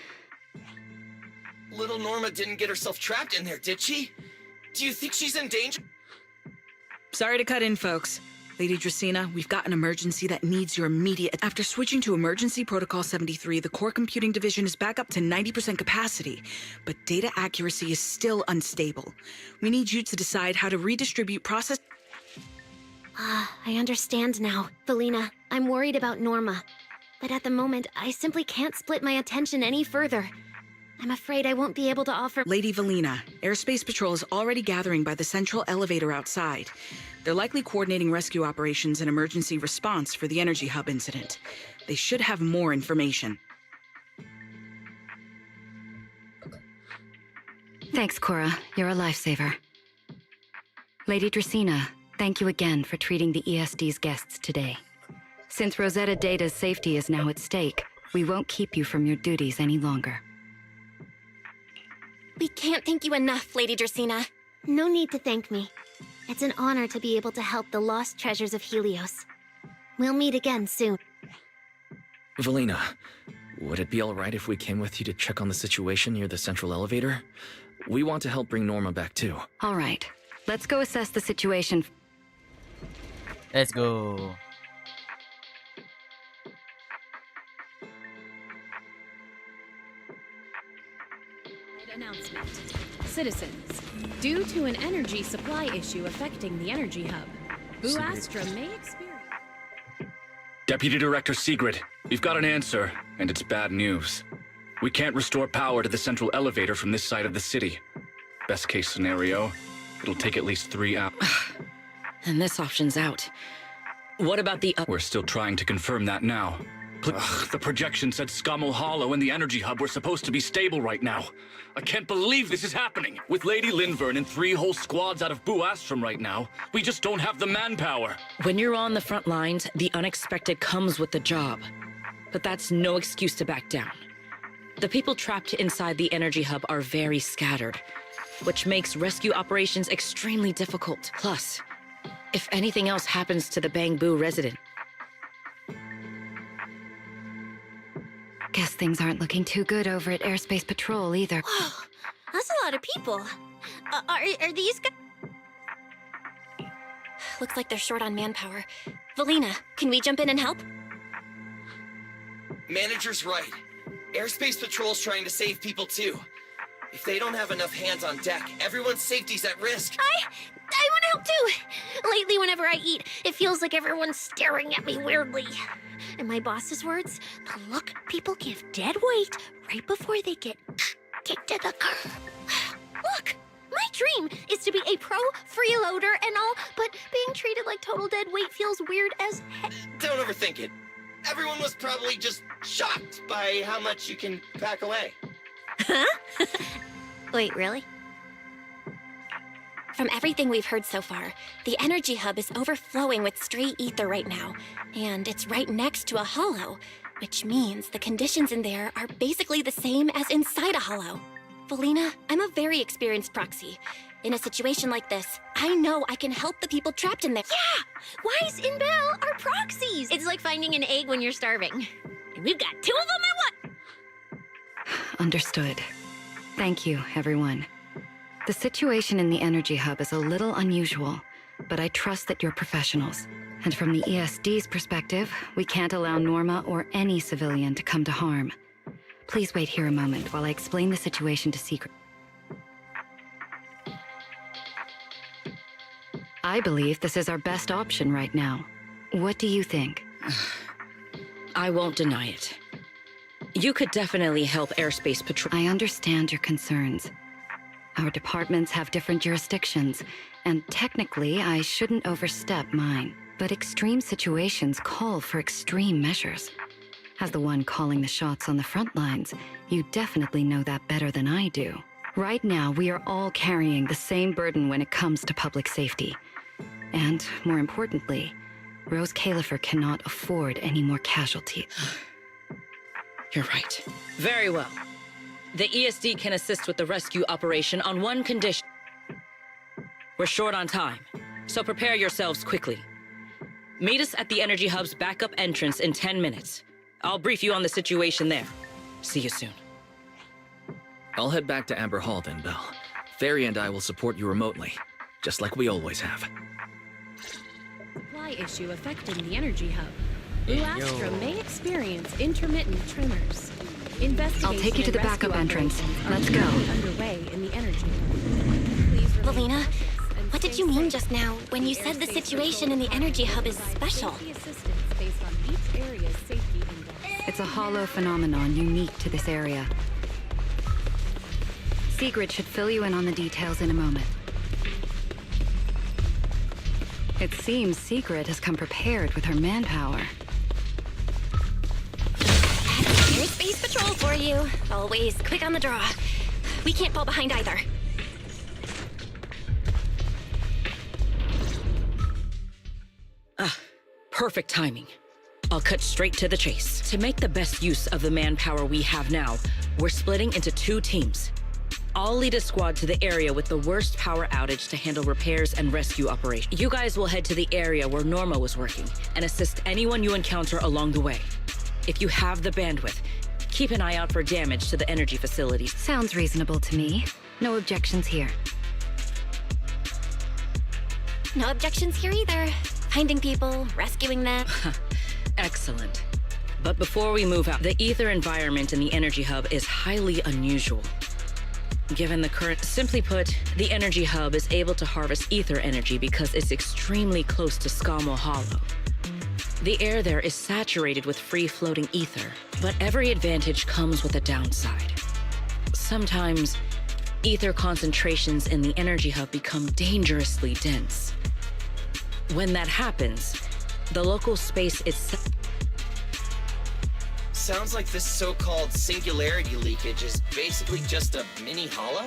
Little Norma didn't get herself trapped in there, did she? Do you think she's in danger? Sorry to cut in, folks. Lady Dracaena, we've got an emergency that needs your immediate... After switching to Emergency Protocol 73, the Core Computing Division is back up to 90% capacity, but data accuracy is still unstable. We need you to decide how to redistribute process... I understand now. Felina, I'm worried about Norma. But at the moment, I simply can't split my attention any further. I'm afraid I won't be able to offer... Lady Valina, Airspace Patrol is already gathering by the central elevator outside. They're likely coordinating rescue operations and emergency response for the energy hub incident. They should have more information. Thanks, Cora. You're a lifesaver. Lady Dracaena, thank you again for treating the ESD's guests today. Since Rosetta Data's safety is now at stake, we won't keep you from your duties any longer. We can't thank you enough, Lady Dracaena. No need to thank me. It's an honor to be able to help the lost treasures of Helios. We'll meet again soon. Valina, would it be alright if we came with you to check on the situation near the central elevator? We want to help bring Norma back too. All right, let's go assess the situation. Let's go. Announcement. Citizens, due to an energy supply issue affecting the energy hub, Buastrom may experience... Deputy Director Sigrid, we've got an answer, and it's bad news. We can't restore power to the central elevator from this side of the city. Best case scenario, it'll take at least 3 hours. And this option's out. What about the... We're still trying to confirm that now. The projection said Scommel Hollow and the energy hub were supposed to be stable right now. I can't believe this is happening. With Lady Linvern and 3 whole squads out of Buastrom right now, we just don't have the manpower. When you're on the front lines, the unexpected comes with the job. But that's no excuse to back down. The people trapped inside the energy hub are very scattered, which makes rescue operations extremely difficult. Plus, if anything else happens to the Bangbu resident, Guess things aren't looking too good over at Airspace Patrol either. Whoa, that's a lot of people. Are these guys... Looks like they're short on manpower. Valina, can we jump in and help? Manager's right. Airspace Patrol's trying to save people too. If they don't have enough hands on deck, everyone's safety's at risk. I want to help too. Lately, whenever I eat, it feels like everyone's staring at me weirdly. In my boss's words, the look people give dead weight right before they get Kick to the curb. Look, my dream is to be a pro freeloader and all, but being treated like total dead weight feels weird as heck. Don't overthink it. Everyone was probably just shocked by how much you can pack away. Huh? Wait, really? From everything we've heard so far, the energy hub is overflowing with stray ether right now, and it's right next to a hollow, which means the conditions in there are basically the same as inside a hollow. Felina, I'm a very experienced proxy. In a situation like this, I know I can help the people trapped in there. Yeah! Wise and Belle are proxies! It's like finding an egg when you're starving. And we've got 2 of them at once! Understood. Thank you, everyone. The situation in the energy hub is a little unusual, but I trust that you're professionals. And from the ESD's perspective, we can't allow Norma or any civilian to come to harm. Please wait here a moment while I explain the situation to Secret. I believe this is our best option right now. What do you think? I won't deny it. You could definitely help airspace patrol. I understand your concerns. Our departments have different jurisdictions, and technically I shouldn't overstep mine. But extreme situations call for extreme measures. As the one calling the shots on the front lines, you definitely know that better than I do. Right now, we are all carrying the same burden when it comes to public safety. And, more importantly, Rose Califer cannot afford any more casualties. You're right. Very well. The ESD can assist with the rescue operation on one condition. We're short on time, so prepare yourselves quickly. Meet us at the Energy Hub's backup entrance in 10 minutes. I'll brief you on the situation there. See you soon. I'll head back to Amber Hall then, Belle. Fairy and I will support you remotely, just like we always have. Supply issue affecting the energy hub. Blue Astra may experience intermittent tremors. I'll take you to the backup entrance. Let's go. Underway in the energy hub. Felina, what did you mean just now when you said the situation in the energy hub is special? It's a hollow phenomenon unique to this area. Sigrid should fill you in on the details in a moment. It seems Sigrid has come prepared with her manpower. Airspace patrol for you. Always quick on the draw. We can't fall behind either. Perfect timing. I'll cut straight to the chase. To make the best use of the manpower we have now, we're splitting into 2 teams. I'll lead a squad to the area with the worst power outage to handle repairs and rescue operations. You guys will head to the area where Norma was working and assist anyone you encounter along the way. If you have the bandwidth, keep an eye out for damage to the energy facilities. Sounds reasonable to me. No objections here. No objections here either. Finding people, rescuing them. Excellent. But before we move out, the ether environment in the energy hub is highly unusual. Given the current, simply put, the energy hub is able to harvest ether energy because it's extremely close to Skamo Hollow. The air there is saturated with free-floating ether, but every advantage comes with a downside. Sometimes, ether concentrations in the energy hub become dangerously dense. When that happens, the local space is... Sounds like this so-called singularity leakage is basically just a mini hollow?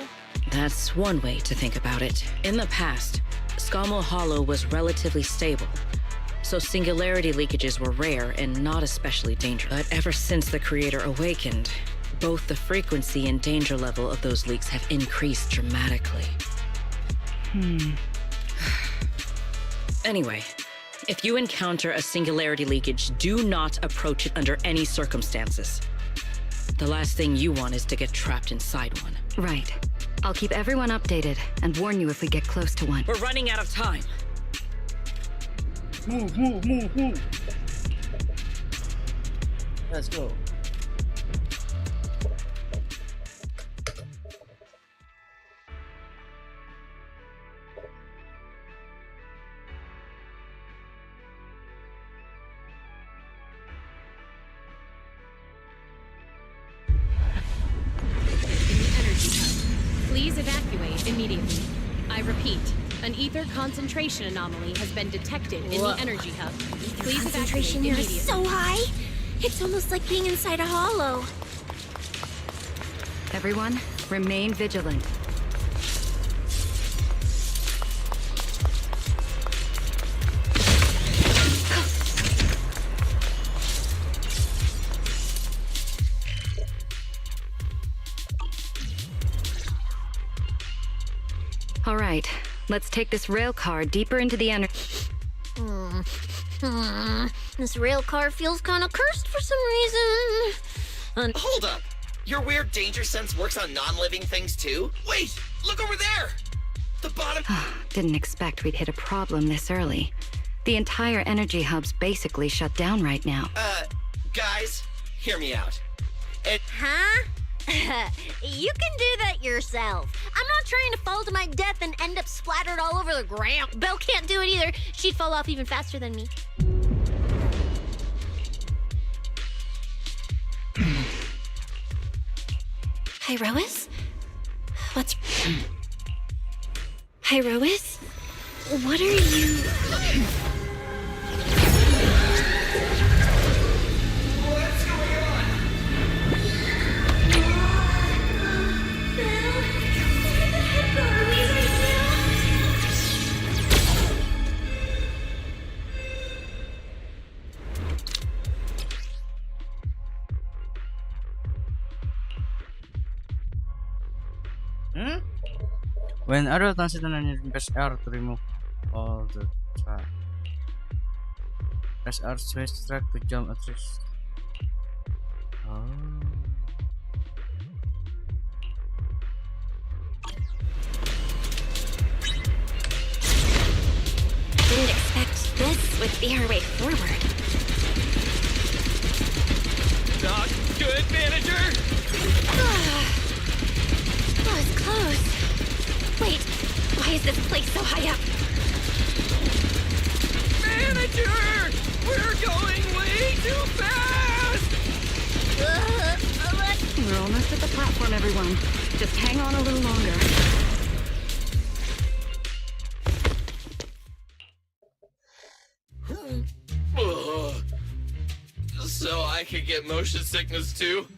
That's one way to think about it. In the past, Skamo Hollow was relatively stable, so singularity leakages were rare and not especially dangerous. But ever since the Creator awakened, both the frequency and danger level of those leaks have increased dramatically. Anyway, if you encounter a singularity leakage, do not approach it under any circumstances. The last thing you want is to get trapped inside one. Right. I'll keep everyone updated and warn you if we get close to one. We're running out of time. Move, move, move, move. Let's go. Please evacuate immediately. I repeat, an ether concentration anomaly has been detected in the energy hub. Please Concentration here evacuate is so high. It's almost like being inside a hollow. Everyone, remain vigilant. All right, let's take this rail car deeper into the This rail car feels kind of cursed for some reason. Hold up! Your weird danger sense works on non-living things too? Wait! Look over there! The bottom... Didn't expect we'd hit a problem this early. The entire energy hub's basically shut down right now. Guys, hear me out. Huh? You can do that yourself. I'm not trying to fall to my death and end up splattered all over the ground. Belle can't do it either. She'd fall off even faster than me. Hi, Rois? What's... Hi, Rois? What are you... When adult transition, press R to remove all the track. Press R to switch track to jump at risk. Oh. Didn't expect this would be our way forward. Not good, manager! That was close. Wait, why is this place so high up? Manager! We're going way too fast! We're almost at the platform, everyone. Just hang on a little longer. So I could get motion sickness too?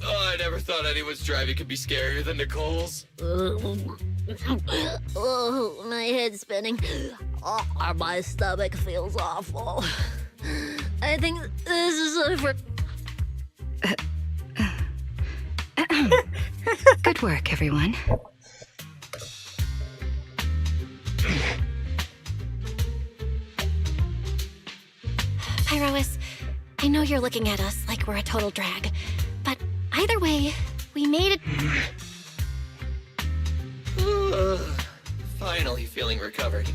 Oh, I never thought anyone's driving could be scarier than Nicole's. Oh, my head's spinning. Oh, my stomach feels awful. I think this is over. Good work, everyone. Hi, Rois. I know you're looking at us like we're a total drag, but either way, we made it. Finally feeling recovered.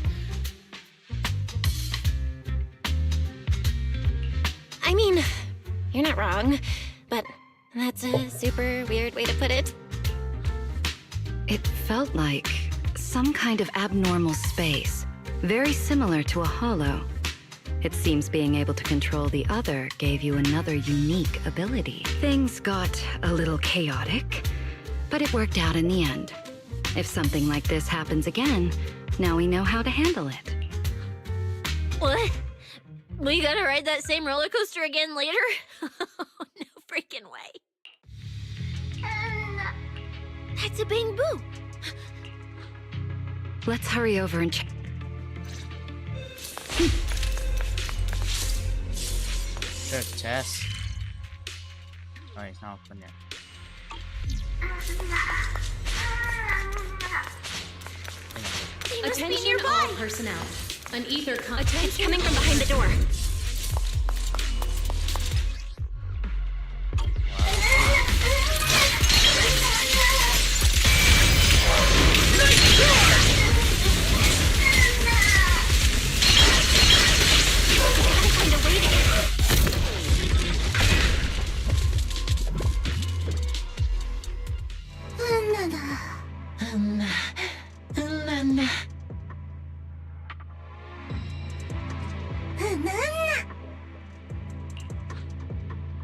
I mean, you're not wrong, but that's a super weird way to put it. It felt like some kind of abnormal space, very similar to a hollow. It seems being able to control the other gave you another unique ability. Things got a little chaotic, but it worked out in the end. If something like this happens again, now we know how to handle it. What? We gotta ride that same roller coaster again later? No freaking way. That's a bang boo. Let's hurry over and check. Good chest. Oh, it's not open yet. Attention all personnel. An ether It's coming from behind the door.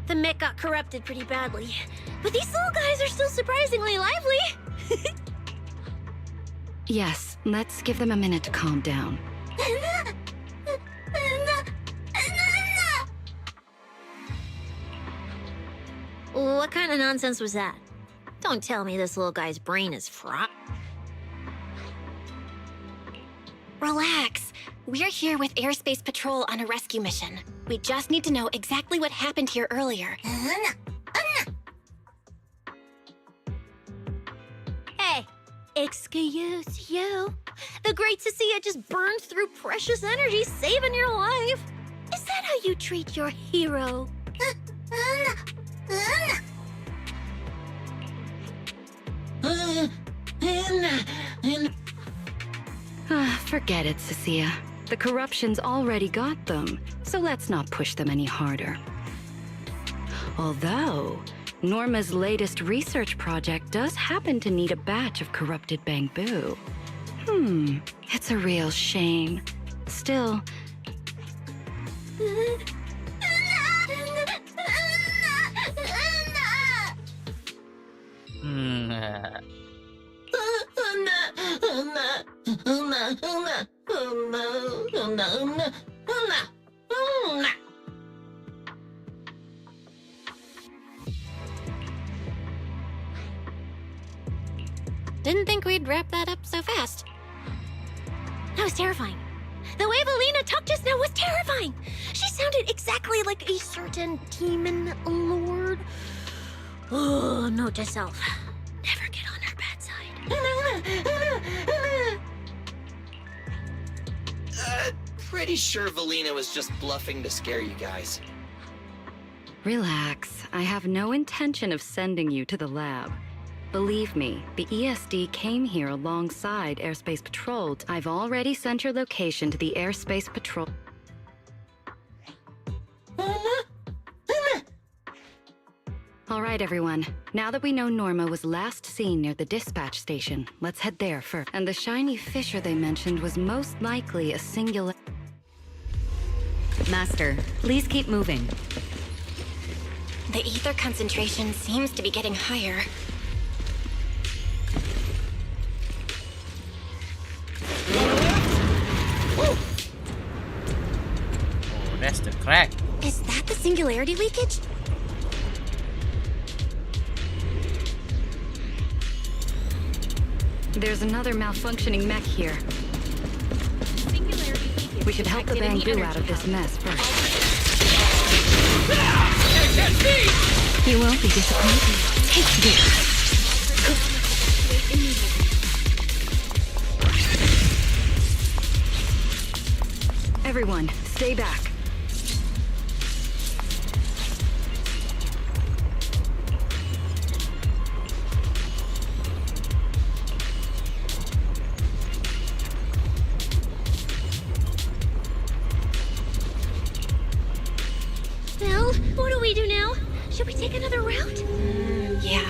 The mech got corrupted pretty badly, but these little guys are still surprisingly lively. Yes, let's give them a minute to calm down. What kind of nonsense was that? Don't tell me this little guy's brain is fried. Relax. We're here with Airspace Patrol on a rescue mission. We just need to know exactly what happened here earlier. Hey, excuse you? The Great Cecilia just burned through precious energy saving your life. Is that how you treat your hero? Forget it, Cecilia. The corruption's already got them, so let's not push them any harder. Although, Norma's latest research project does happen to need a batch of corrupted bamboo. It's a real shame. Still... Didn't think we'd wrap that up so fast. That was terrifying. The way Valina talked just now was terrifying. She sounded exactly like a certain demon lord. Oh, note to self. Never get on her bad side. Pretty sure Valina was just bluffing to scare you guys. Relax. I have no intention of sending you to the lab. Believe me, the ESD came here alongside Airspace Patrol. I've already sent your location to the Airspace Patrol. All right, everyone. Now that we know Norma was last seen near the dispatch station, let's head there first. And the shiny fisher they mentioned was most likely a singular... Master, please keep moving. The ether concentration seems to be getting higher. Oh, that's the crack. Is that the singularity leakage? There's another malfunctioning mech here. We should help the bamboo out of this mess first. You won't be disappointed. Take this. Everyone, stay back. Well, what do we do now? Should we take another route? Yeah.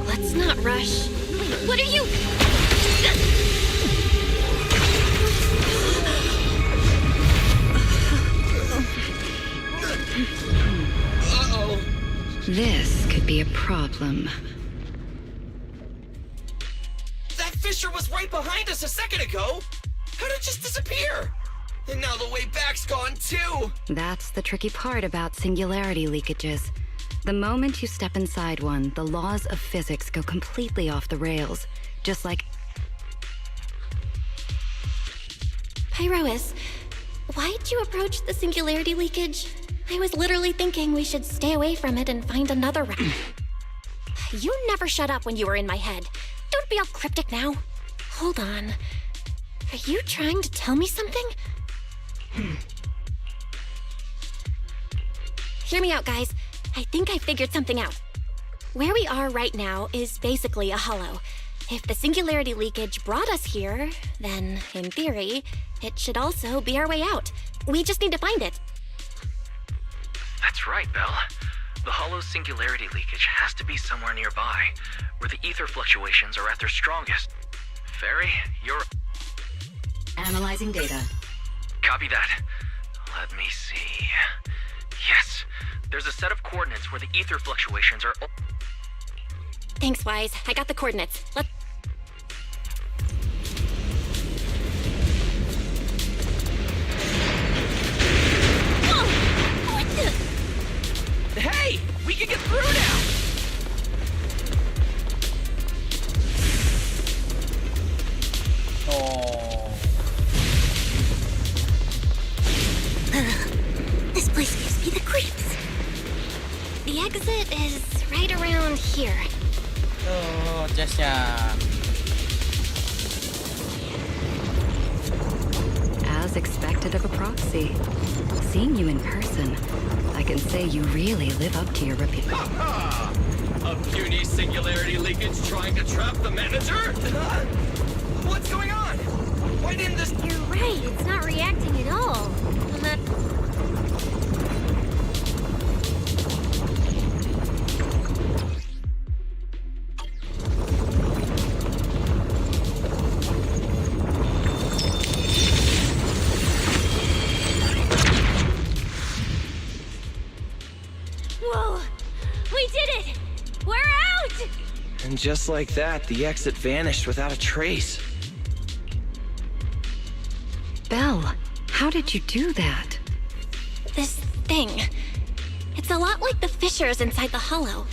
Let's not rush. Wait, what are you? Uh-oh. This could be a problem. That fisher was right behind us a second ago. How'd it just disappear? And now the way back's gone too. That's the tricky part about singularity leakages. The moment you step inside one, the laws of physics go completely off the rails. Just like... Pyrois, why'd you approach the singularity leakage? I was literally thinking we should stay away from it and find another route. You never shut up when you were in my head. Don't be all cryptic now. Hold on. Are you trying to tell me something? Hear me out, guys. I think I figured something out. Where we are right now is basically a hollow. If the singularity leakage brought us here, then, in theory, it should also be our way out. We just need to find it. That's right, Belle. The hollow's singularity leakage has to be somewhere nearby, where the ether fluctuations are at their strongest. Fairy, you're... Analyzing data. Copy that. Let me see... Yes, there's a set of coordinates where the ether fluctuations are... Thanks, Wise. I got the coordinates. Indonesia. As expected of a proxy. Seeing you in person, I can say you really live up to your reputation. A puny singularity leakage trying to trap the manager? What's going on? Why didn't this... You're right, it's not reacting at all. Whoa! We did it! We're out! And just like that, the exit vanished without a trace. Belle, how did you do that? This thing. It's a lot like the fissures inside the hollow.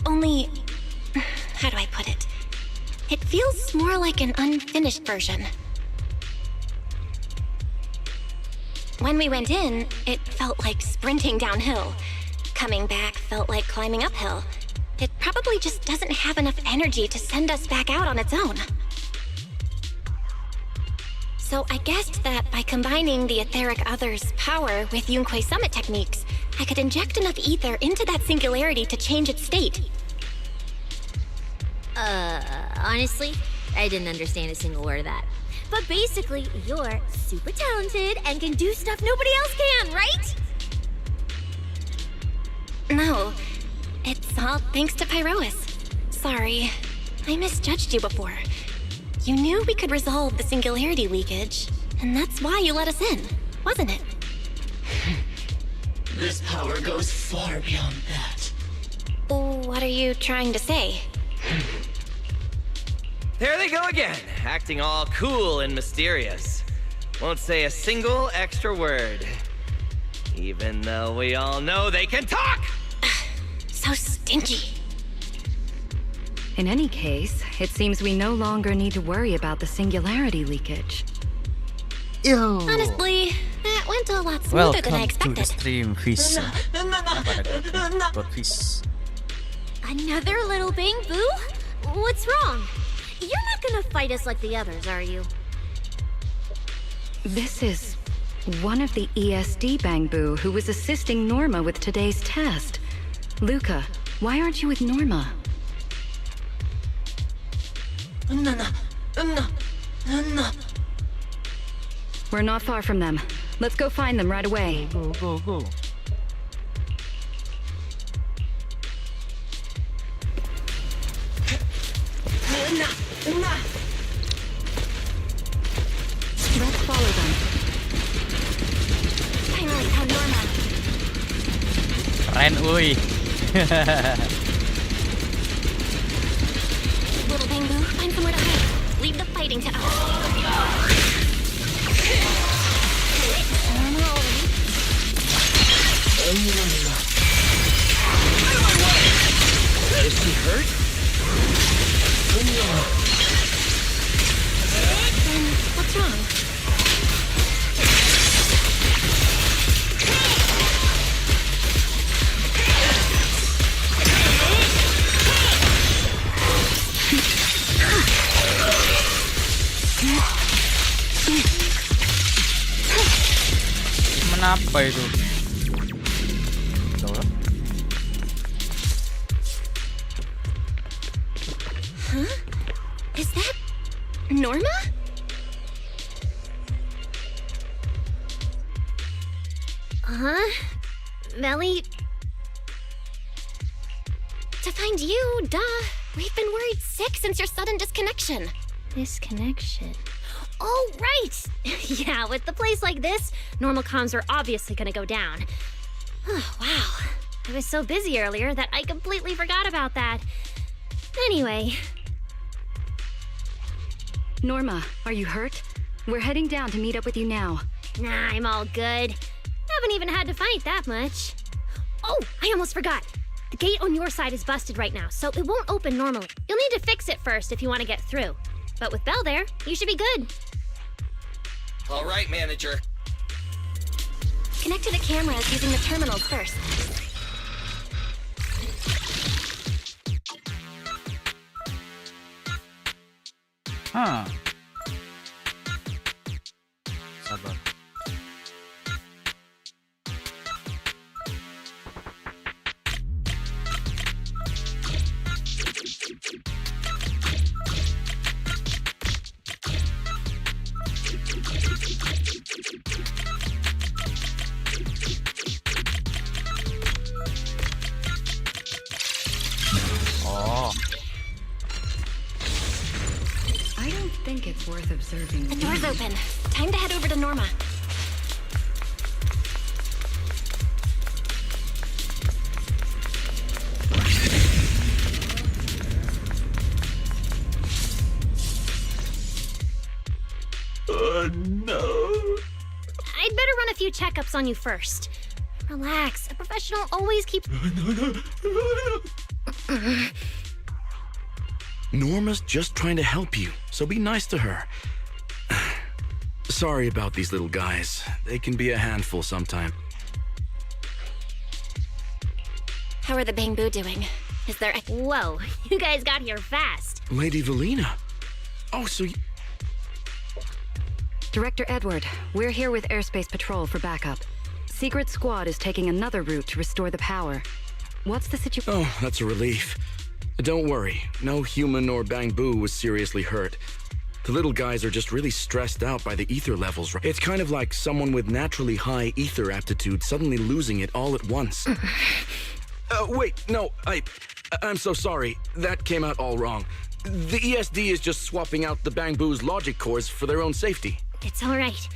Only... how do I put it? It feels more like an unfinished version. When we went in, it felt like sprinting downhill. Coming back felt like climbing uphill. It probably just doesn't have enough energy to send us back out on its own. So I guessed that by combining the etheric other's power with Yunque's summit techniques, I could inject enough ether into that singularity to change its state. Honestly, I didn't understand a single word of that. But basically, you're super talented and can do stuff nobody else can, right? No, it's all thanks to Pyrois. Sorry, I misjudged you before. You knew we could resolve the singularity leakage, and that's why you let us in, wasn't it? This power goes far beyond that. What are you trying to say? There they go again, acting all cool and mysterious. Won't say a single extra word. Even though we all know they can talk! So stingy. In any case, it seems we no longer need to worry about the singularity leakage. Ew. Honestly, that went a lot smoother than I Welcome to the expected. stream, Fish. Buat Fish. Another little bang boo? What's wrong? You're not gonna fight us like the others, are you? This is one of the ESD Bangbu who was assisting Norma with today's test. Luca, why aren't you with Norma? We're not far from them. Let's go find them right away. Go. Let's follow them. Finally found Norma. Keren, uy. Little Bangbu, find somewhere to hide. Leave the fighting to us. Norma already. Out of my way! Is she hurt? Then what's wrong? Kenapa itu? Huh? Is that Norma? Melly? To find you, duh. We've been worried sick since your sudden disconnection. Disconnection. Oh, right! Yeah, with the place like this, normal comms are obviously gonna go down. Oh, wow. I was so busy earlier that I completely forgot about that. Anyway. Norma, are you hurt? We're heading down to meet up with you now. Nah, I'm all good. Haven't even had to fight that much. Oh, I almost forgot. The gate on your side is busted right now, so it won't open normally. You'll need to fix it first if you want to get through. But with Belle there, you should be good. All right, manager. Connect to the cameras using the terminals first. Hah. Sabar. Oh. I don't think it's worth observing. The door's open. Time to head over to Norma. No. I'd better run a few checkups on you first. Relax. A professional always keeps. Norma's just trying to help you, so be nice to her. Sorry about these little guys. They can be a handful sometime. How are the Bangbu doing? Is there... Whoa, you guys got here fast. Lady Valina. Oh, so you... Director Edward, we're here with Airspace Patrol for backup. Secret Squad is taking another route to restore the power. What's the situation? Oh, that's a relief. Don't worry, no human or Bangbu was seriously hurt. The little guys are just really stressed out by the ether levels. It's kind of like someone with naturally high ether aptitude suddenly losing it all at once. Wait, no, I'm so sorry. That came out all wrong. The ESD is just swapping out the Bangbu's logic cores for their own safety. It's all right.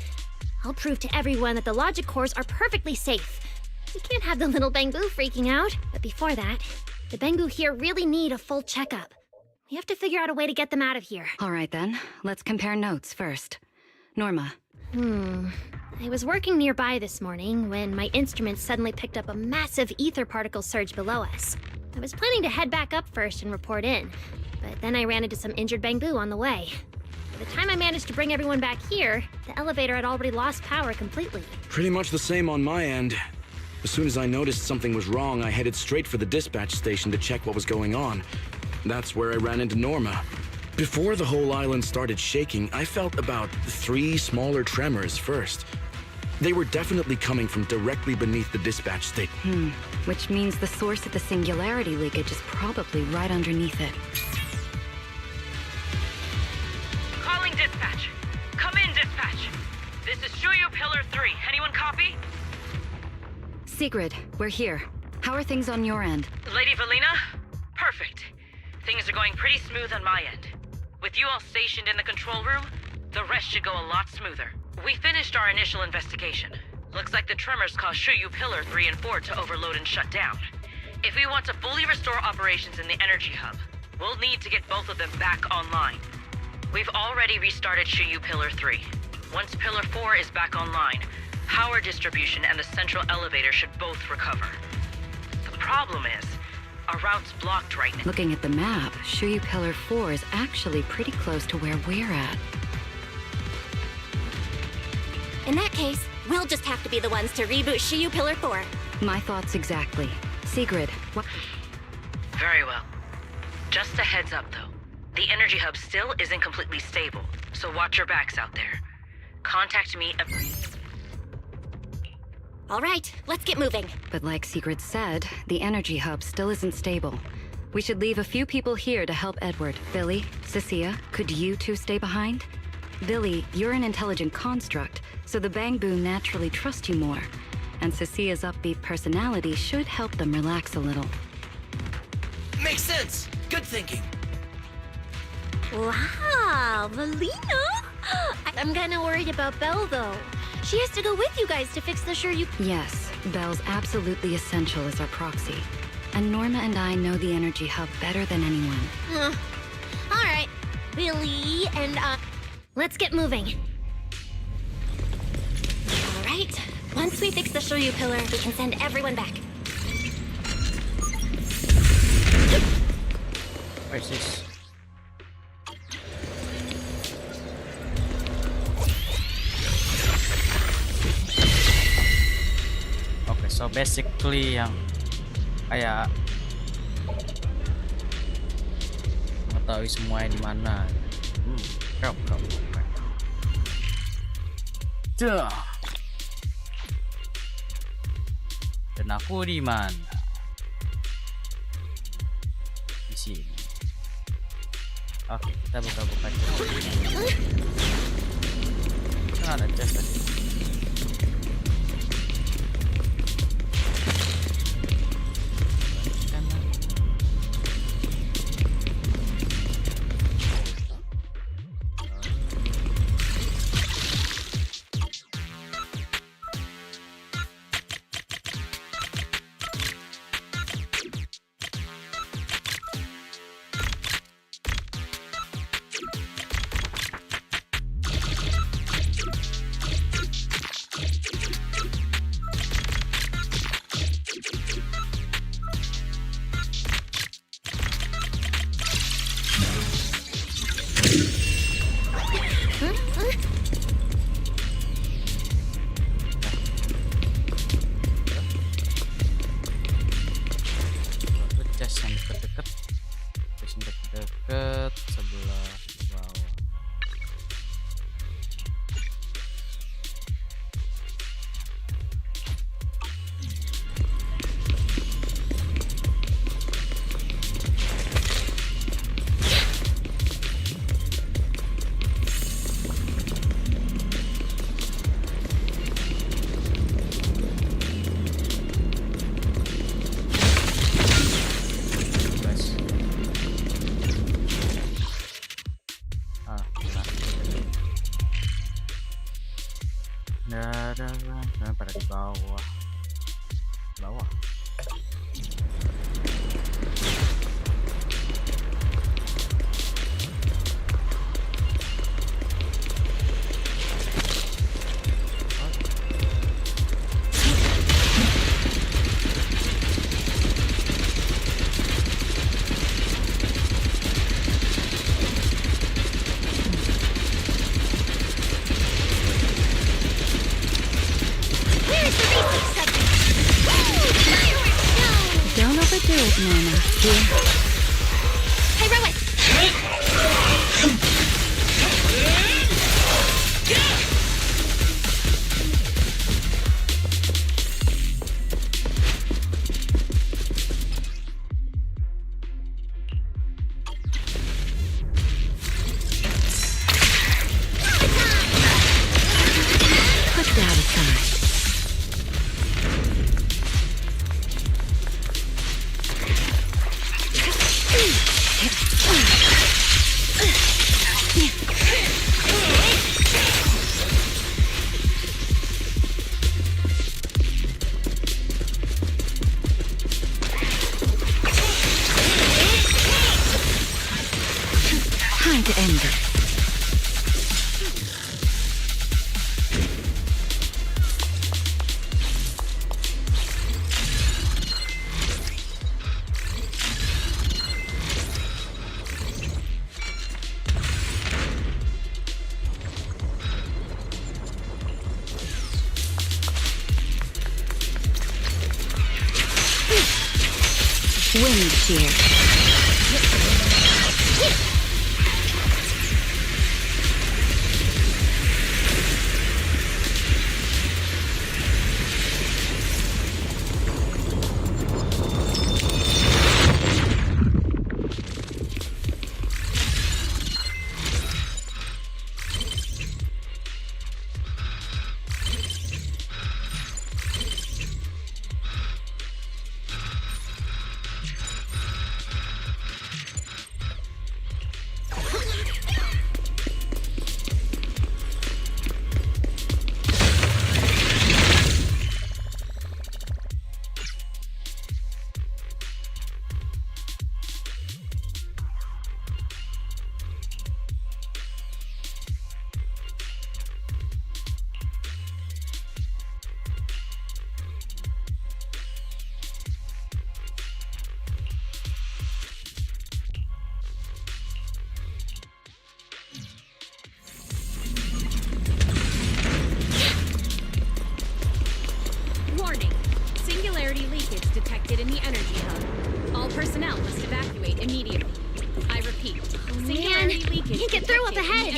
I'll prove to everyone that the logic cores are perfectly safe. We can't have the little Bangbu freaking out. But before that, the Bangbu here really need a full checkup. We have to figure out a way to get them out of here. All right then, let's compare notes first. Norma. I was working nearby this morning when my instruments suddenly picked up a massive ether particle surge below us. I was planning to head back up first and report in, but then I ran into some injured Bangbu on the way. By the time I managed to bring everyone back here, the elevator had already lost power completely. Pretty much the same on my end. As soon as I noticed something was wrong, I headed straight for the dispatch station to check what was going on. That's where I ran into Norma. Before the whole island started shaking, I felt about 3 smaller tremors first. They were definitely coming from directly beneath the dispatch station. Which means the source of the singularity leakage is probably right underneath it. Calling dispatch. Come in, dispatch. This is Shuyu Pillar 3. Anyone copy? Sigrid, we're here. How are things on your end? Lady Valina? Perfect. Things are going pretty smooth on my end. With you all stationed in the control room, the rest should go a lot smoother. We finished our initial investigation. Looks like the tremors caused Shuyu Pillar 3 and 4 to overload and shut down. If we want to fully restore operations in the energy hub, we'll need to get both of them back online. We've already restarted Shuyu Pillar 3. Once Pillar 4 is back online, power distribution and the central elevator should both recover. The problem is, our route's blocked right now. Looking at the map, Shuyu Pillar 4 is actually pretty close to where we're at. In that case, we'll just have to be the ones to reboot Shuyu Pillar 4. My thoughts exactly. Sigrid, what? Very well. Just a heads up, though. The energy hub still isn't completely stable, so watch your backs out there. Contact me. All right, let's get moving. But like Sigrid said, the energy hub still isn't stable. We should leave a few people here to help Edward. Billy, Cecilia, could you two stay behind? Billy, you're an intelligent construct, so the Bangbu naturally trust you more. And Cecilia's upbeat personality should help them relax a little. Makes sense. Good thinking. Wow, Valina? I'm kinda worried about Belle, though. She has to go with you guys to fix the Shuyu. Yes, Belle's absolutely essential as our proxy. And Norma and I know the energy hub better than anyone. All right, Billy and let's get moving. All right, once we fix the Shuyu Pillar, we can send everyone back. What is this? Okay, so basically yang kayak mengetahui semuanya di mana. Go. Duh. Dan aku di mana? Di sini. Oke, kita buka-buka dulu. Kan ada chest tadi. Deket sebelah bawah. Ada pada di bawah. Don't overdo it, Nana. Dear. Hey, Rowan! Put that aside. Time to end this. Wind shear.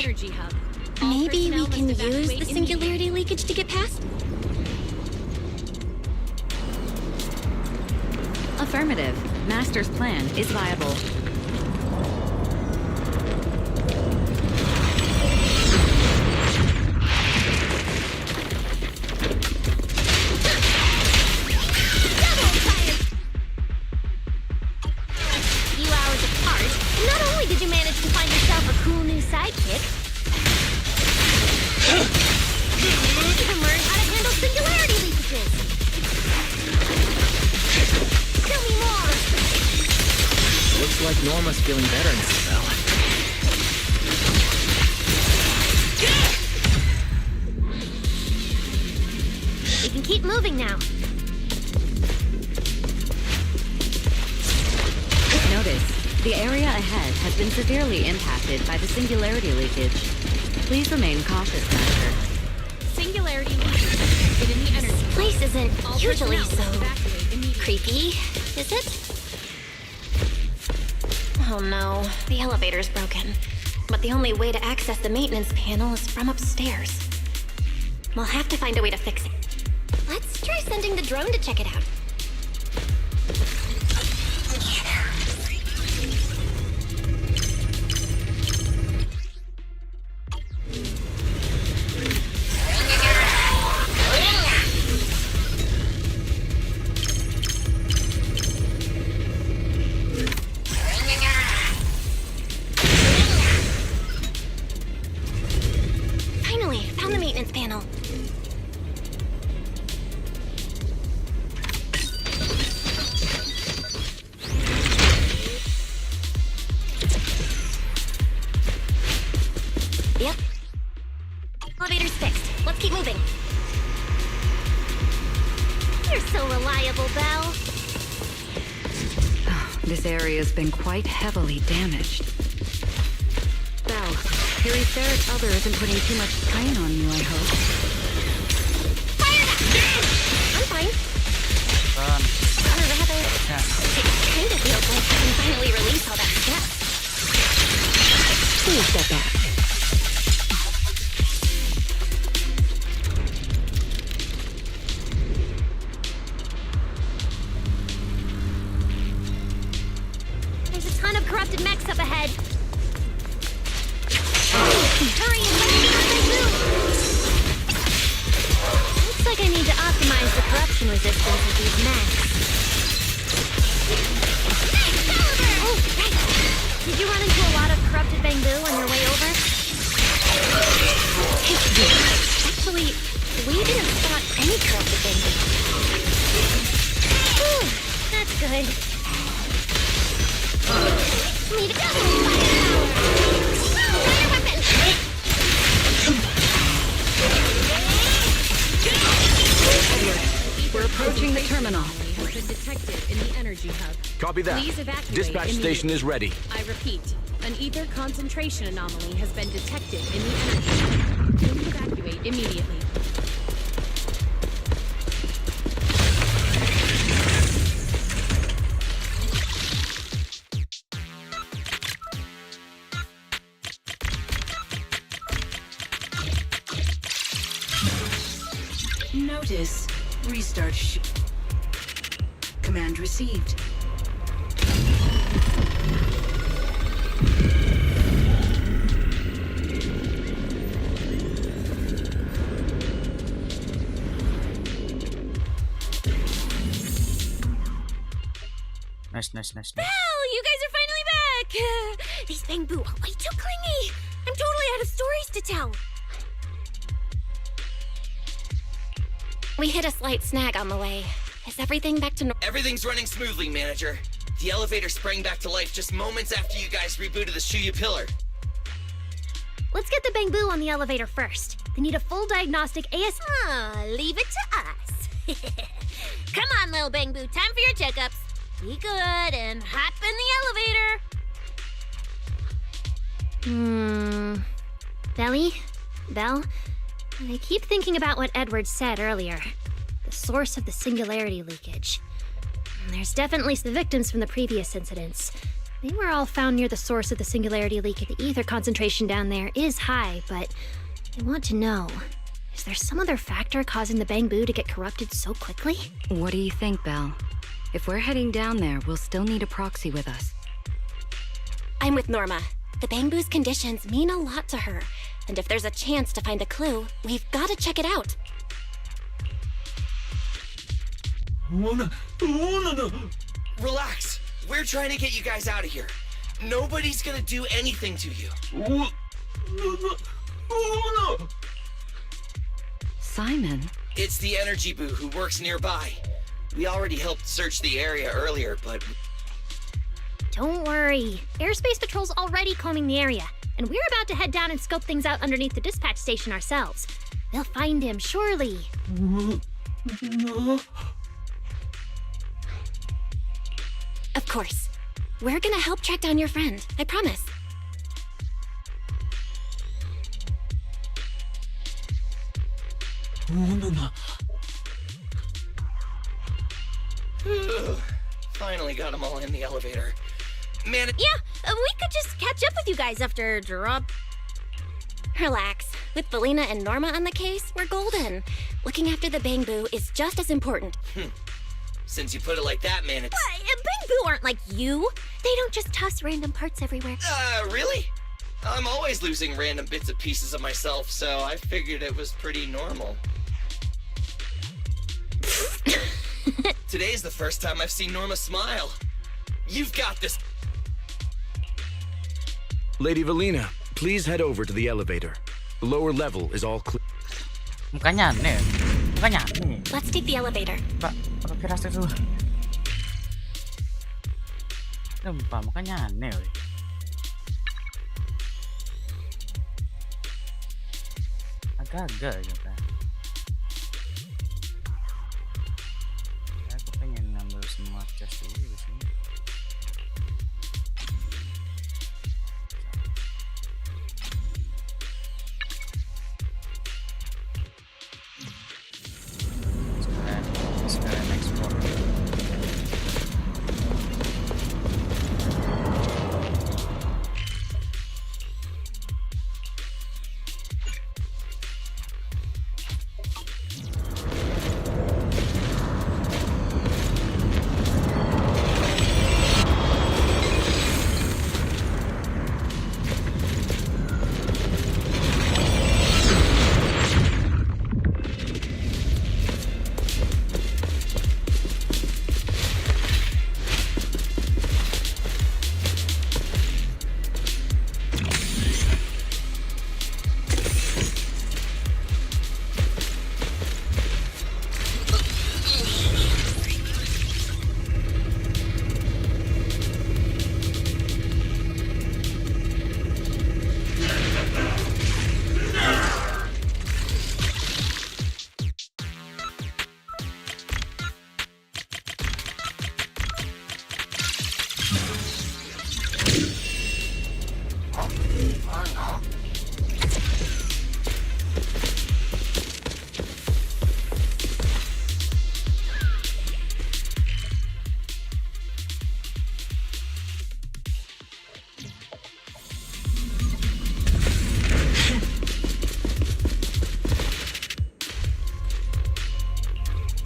energy hub. Maybe we can personnel must use the evacuate singularity leakage to get past? Affirmative. Master's plan is viable. Few hours apart, and not only did you manage to find yourself a cool new sidekick, you even learned how to handle singularity leakages. Tell me more. Looks like Norma's feeling better now, Belle. We can keep moving now. Notice, the area ahead has been severely impacted by the singularity leakage. Please remain cautious, Master. Singularity leakage detected in the energy. This place isn't All usually personnel so must evacuate immediately. creepy, is it? Oh no, the elevator's broken. But the only way to access the maintenance panel is from upstairs. We'll have to find a way to fix it. Let's try sending the drone to check it out. Finally, found the maintenance panel. Yep. Elevator's fixed. Let's keep moving. You're so reliable, Belle. This area's been quite heavily damaged. Belle, Harry Ferret's other isn't putting too much strain on you, I hope. I'm fine. Run. Or rather, Yeah. it kind of feels like I can finally release all that stuff. Please step back. There's a ton of corrupted mechs up ahead. Hurry and let me out. Looks like I need to optimize the corruption resistance of these mechs. Oh, right. Did you run into a lot of corrupted bamboo on your way over? Actually, we didn't spot any corrupted bamboo. Whew, that's good. Need a double fire weapon! We're approaching the terminal. Has been detected in the energy hub. Copy that. Please evacuate Dispatch immediately. station is ready. I repeat, an ether concentration anomaly has been detected in the energy hub. Please evacuate immediately. Notice. Restart Command received. Nice. Belle, you guys are finally back! These bamboo are way too clingy! I'm totally out of stories to tell! We hit a slight snag on the way. Is everything back to normal? Everything's running smoothly, Manager. The elevator sprang back to life just moments after you guys rebooted the Shuya pillar. Let's get the bamboo on the elevator first. They need a full diagnostic AS. Leave it to us. Come on, little bamboo. Time for your checkups. Be good and hop in the elevator. Belly? Belle? I keep thinking about what Edward said earlier. The source of the singularity leakage. There's definitely the victims from the previous incidents. They were all found near the source of the singularity leak, and the ether concentration down there is high, but I want to know, is there some other factor causing the bamboo to get corrupted so quickly? What do you think, Belle? If we're heading down there, we'll still need a proxy with us. I'm with Norma. The bamboo's conditions mean a lot to her, and if there's a chance to find the clue, we've got to check it out. Relax. We're trying to get you guys out of here. Nobody's gonna do anything to you. Simon? It's the energy boo who works nearby. We already helped search the area earlier, but... Don't worry. Airspace Patrol's already combing the area, and we're about to head down and scope things out underneath the dispatch station ourselves. They'll find him, surely. Of course. We're gonna help track down your friend, I promise. Finally got them all in the elevator. Man, Yeah, we could just catch up with you guys after drop. Relax. With Valina and Norma on the case, we're golden. Looking after the bamboo is just as important. Since you put it like that, man, it's... Bamboo aren't like you. They don't just toss random parts everywhere. Really? I'm always losing random bits and pieces of myself, so I figured it was pretty normal. Today's the first time I've seen Norma smile. You've got this. Lady Valina, please head over to the elevator. The lower level is all clear. Mukanya aneh. Mukanya aneh. Let's take the elevator. Pak, firasat dulu. Sumpah, mukanya aneh. Woy. Agak-agak aja kan. Aku pengen ngambil semua chest dulu di sini. Sekarang explore.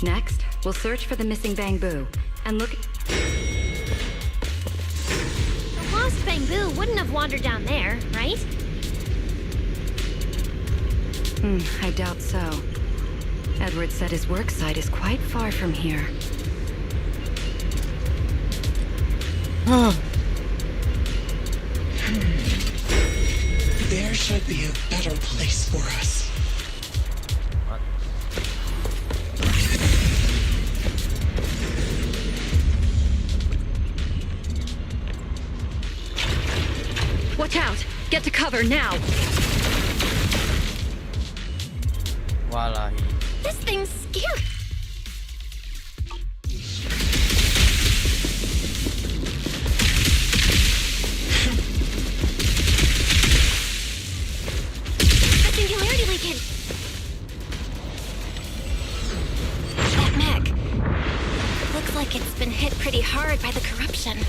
Next, we'll search for the missing bamboo and look. The lost bamboo wouldn't have wandered down there, right? I doubt so. Edward said his work site is quite far from here. There should be a better place for us. Watch out! Get to cover now! Wallahi. This thing's scary. The singularity leakage. That mech. Looks like it's been hit pretty hard by the corruption.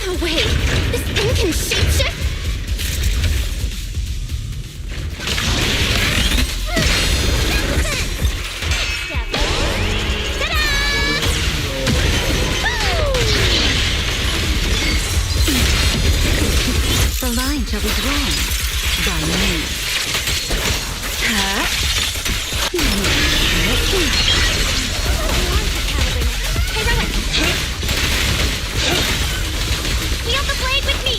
No way! This thing can shapeshift? The line shall be drawn by me. Huh? Hey, Rowan! Wield the blade with me!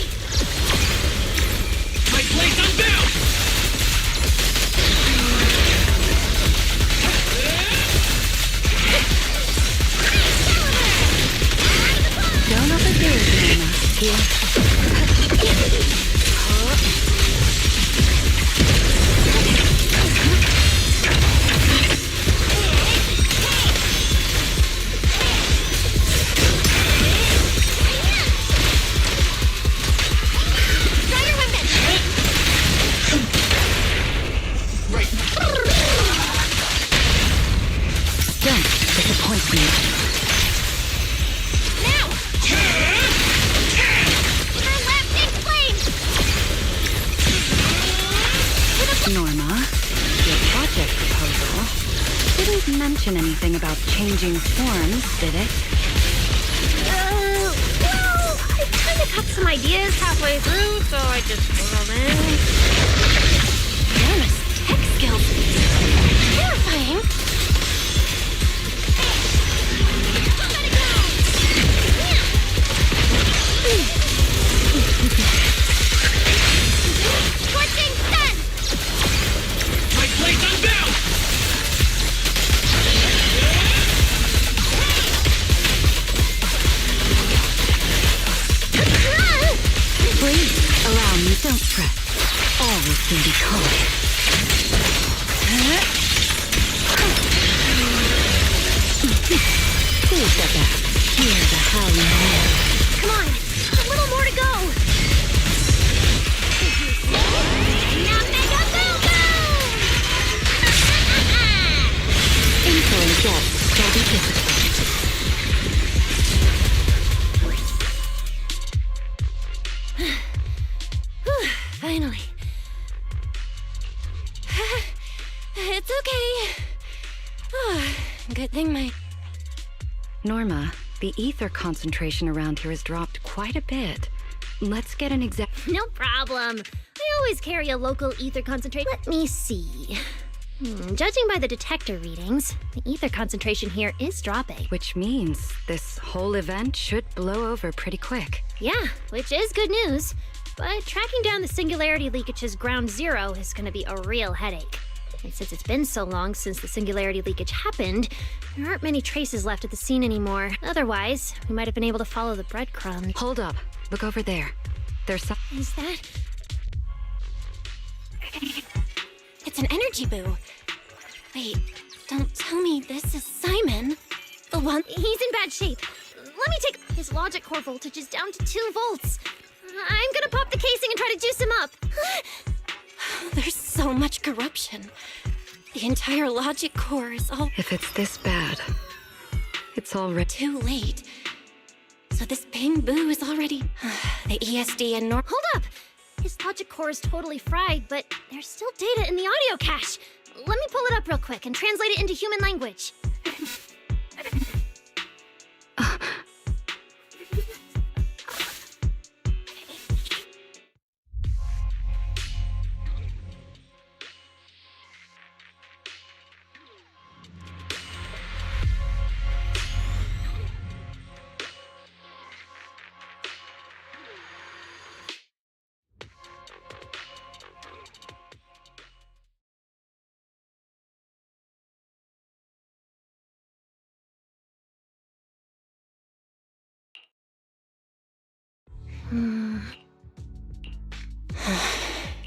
My blade's unbound! Don't overdo it, Nana. Here. Don't disappoint me. Now! Overlapping flames! Norma, your project proposal didn't mention anything about changing forms, did it? Well, I kind of got some ideas halfway through, so I just threw them in. Norma's tech skills. Terrifying. Switching stun! My blade's unbound! Please, allow me, don't fret. All will soon be calm. Please step back. Hear the howling wind. Come on, a little more to go! Now mega boom boom! Info and depth shall be disciplined. Finally. It's okay. Good thing my... Norma, the ether concentration around here has dropped quite a bit. Let's get an exact... No problem. I always carry a local ether concentration. Let me see. Judging by the detector readings, the ether concentration here is dropping. Which means this whole event should blow over pretty quick. Yeah, which is good news. But tracking down the singularity leakage's ground zero is going to be a real headache. And since it's been so long since the singularity leakage happened, there aren't many traces left at the scene anymore. Otherwise, we might have been able to follow the breadcrumbs. Hold up. Look over there. There's some... Is that... It's an energy boo. Wait, don't tell me this is Simon. The one... He's in bad shape. Let me take... His logic core voltage is down to 2 volts. I'm gonna pop the casing and try to juice him up. There's so much corruption. The entire logic core is all... If it's this bad, it's already... Too late. So this Bang Boo is already... the ESD and Hold up! His logic core is totally fried, but there's still data in the audio cache. Let me pull it up real quick and translate it into human language.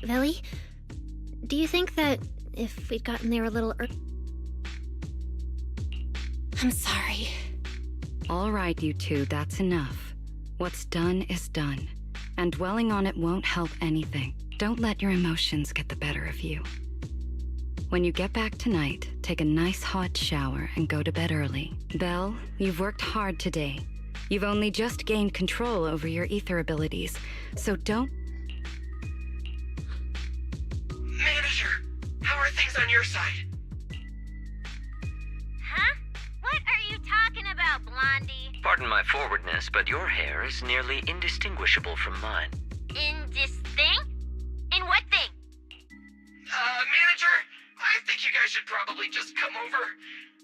Velly, do you think that if we'd gotten there a little I'm sorry. All right, you two, that's enough. What's done is done, and dwelling on it won't help anything. Don't let your emotions get the better of you. When you get back tonight, take a nice hot shower and go to bed early. Belle, you've worked hard today. You've only just gained control over your ether abilities, so don't... Manager, how are things on your side? Huh? What are you talking about, Blondie? Pardon my forwardness, but your hair is nearly indistinguishable from mine. In this thing? In what thing? Manager, I think you guys should probably just come over.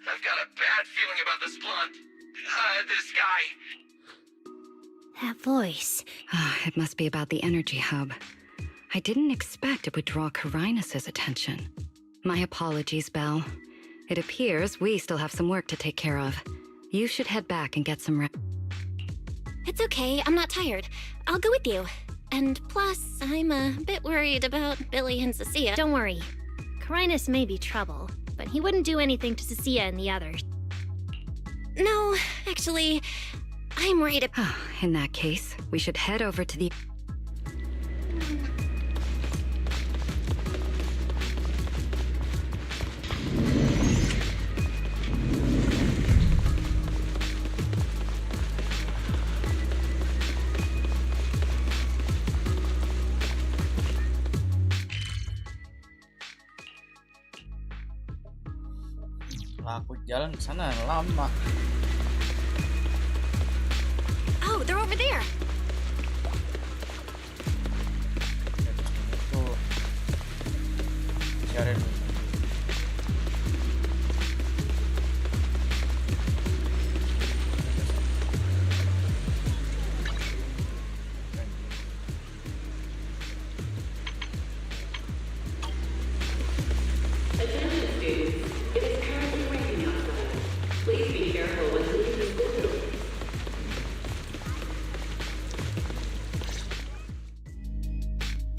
I've got a bad feeling about this blonde. This guy. That voice. It must be about the energy hub. I didn't expect it would draw Carinus' attention. My apologies, Belle. It appears we still have some work to take care of. You should head back and get some rest. It's okay, I'm not tired. I'll go with you. And plus, I'm a bit worried about Billy and Cecilia. Don't worry. Carinus may be trouble, but he wouldn't do anything to Cecilia and the others. No, actually, I'm worried In that case, we should head over to the... Aku jalan ke sana lama. Oh, they're over there. Tuh. Cari dulu.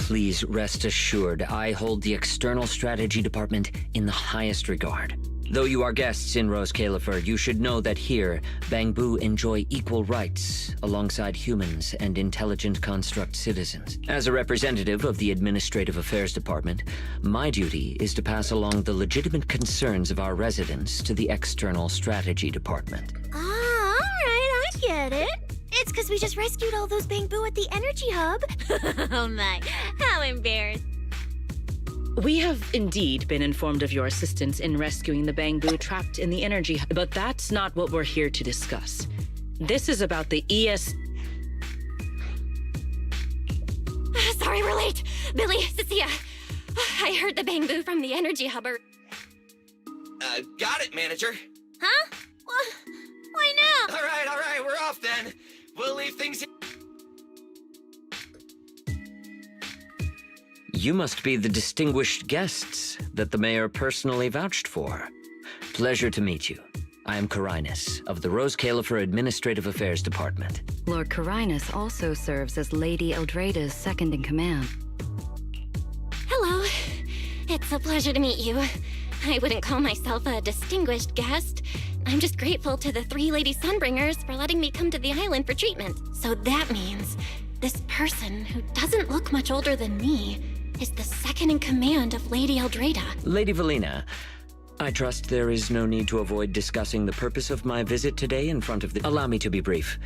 Please rest assured, I hold the External Strategy Department in the highest regard. Though you are guests in Rose Califer, you should know that here, Bangbu enjoy equal rights alongside humans and intelligent construct citizens. As a representative of the Administrative Affairs Department, my duty is to pass along the legitimate concerns of our residents to the External Strategy Department. Ah, alright, I get it. It's because we just rescued all those Bangbu at the energy hub. Oh my, how embarrassed. We have indeed been informed of your assistance in rescuing the Bangbu trapped in the energy hub, but that's not what we're here to discuss. This is about the Sorry we're late. Billy, Cecilia, I heard the Bangbu from the energy hub are... Got it, Manager. Huh? Why now? All right, we're off then. We'll leave things here. You must be the distinguished guests that the mayor personally vouched for. Pleasure to meet you. I am Carinus, of the Rose Califer Administrative Affairs Department. Lord Carinus also serves as Lady Eldreda's second-in-command. Hello. It's a pleasure to meet you. I wouldn't call myself a distinguished guest. I'm just grateful to the 3 Lady Sunbringers for letting me come to the island for treatment. So that means this person, who doesn't look much older than me, is the second-in-command of Lady Eldreda. Lady Valina, I trust there is no need to avoid discussing the purpose of my visit today in front of the... Allow me to be brief.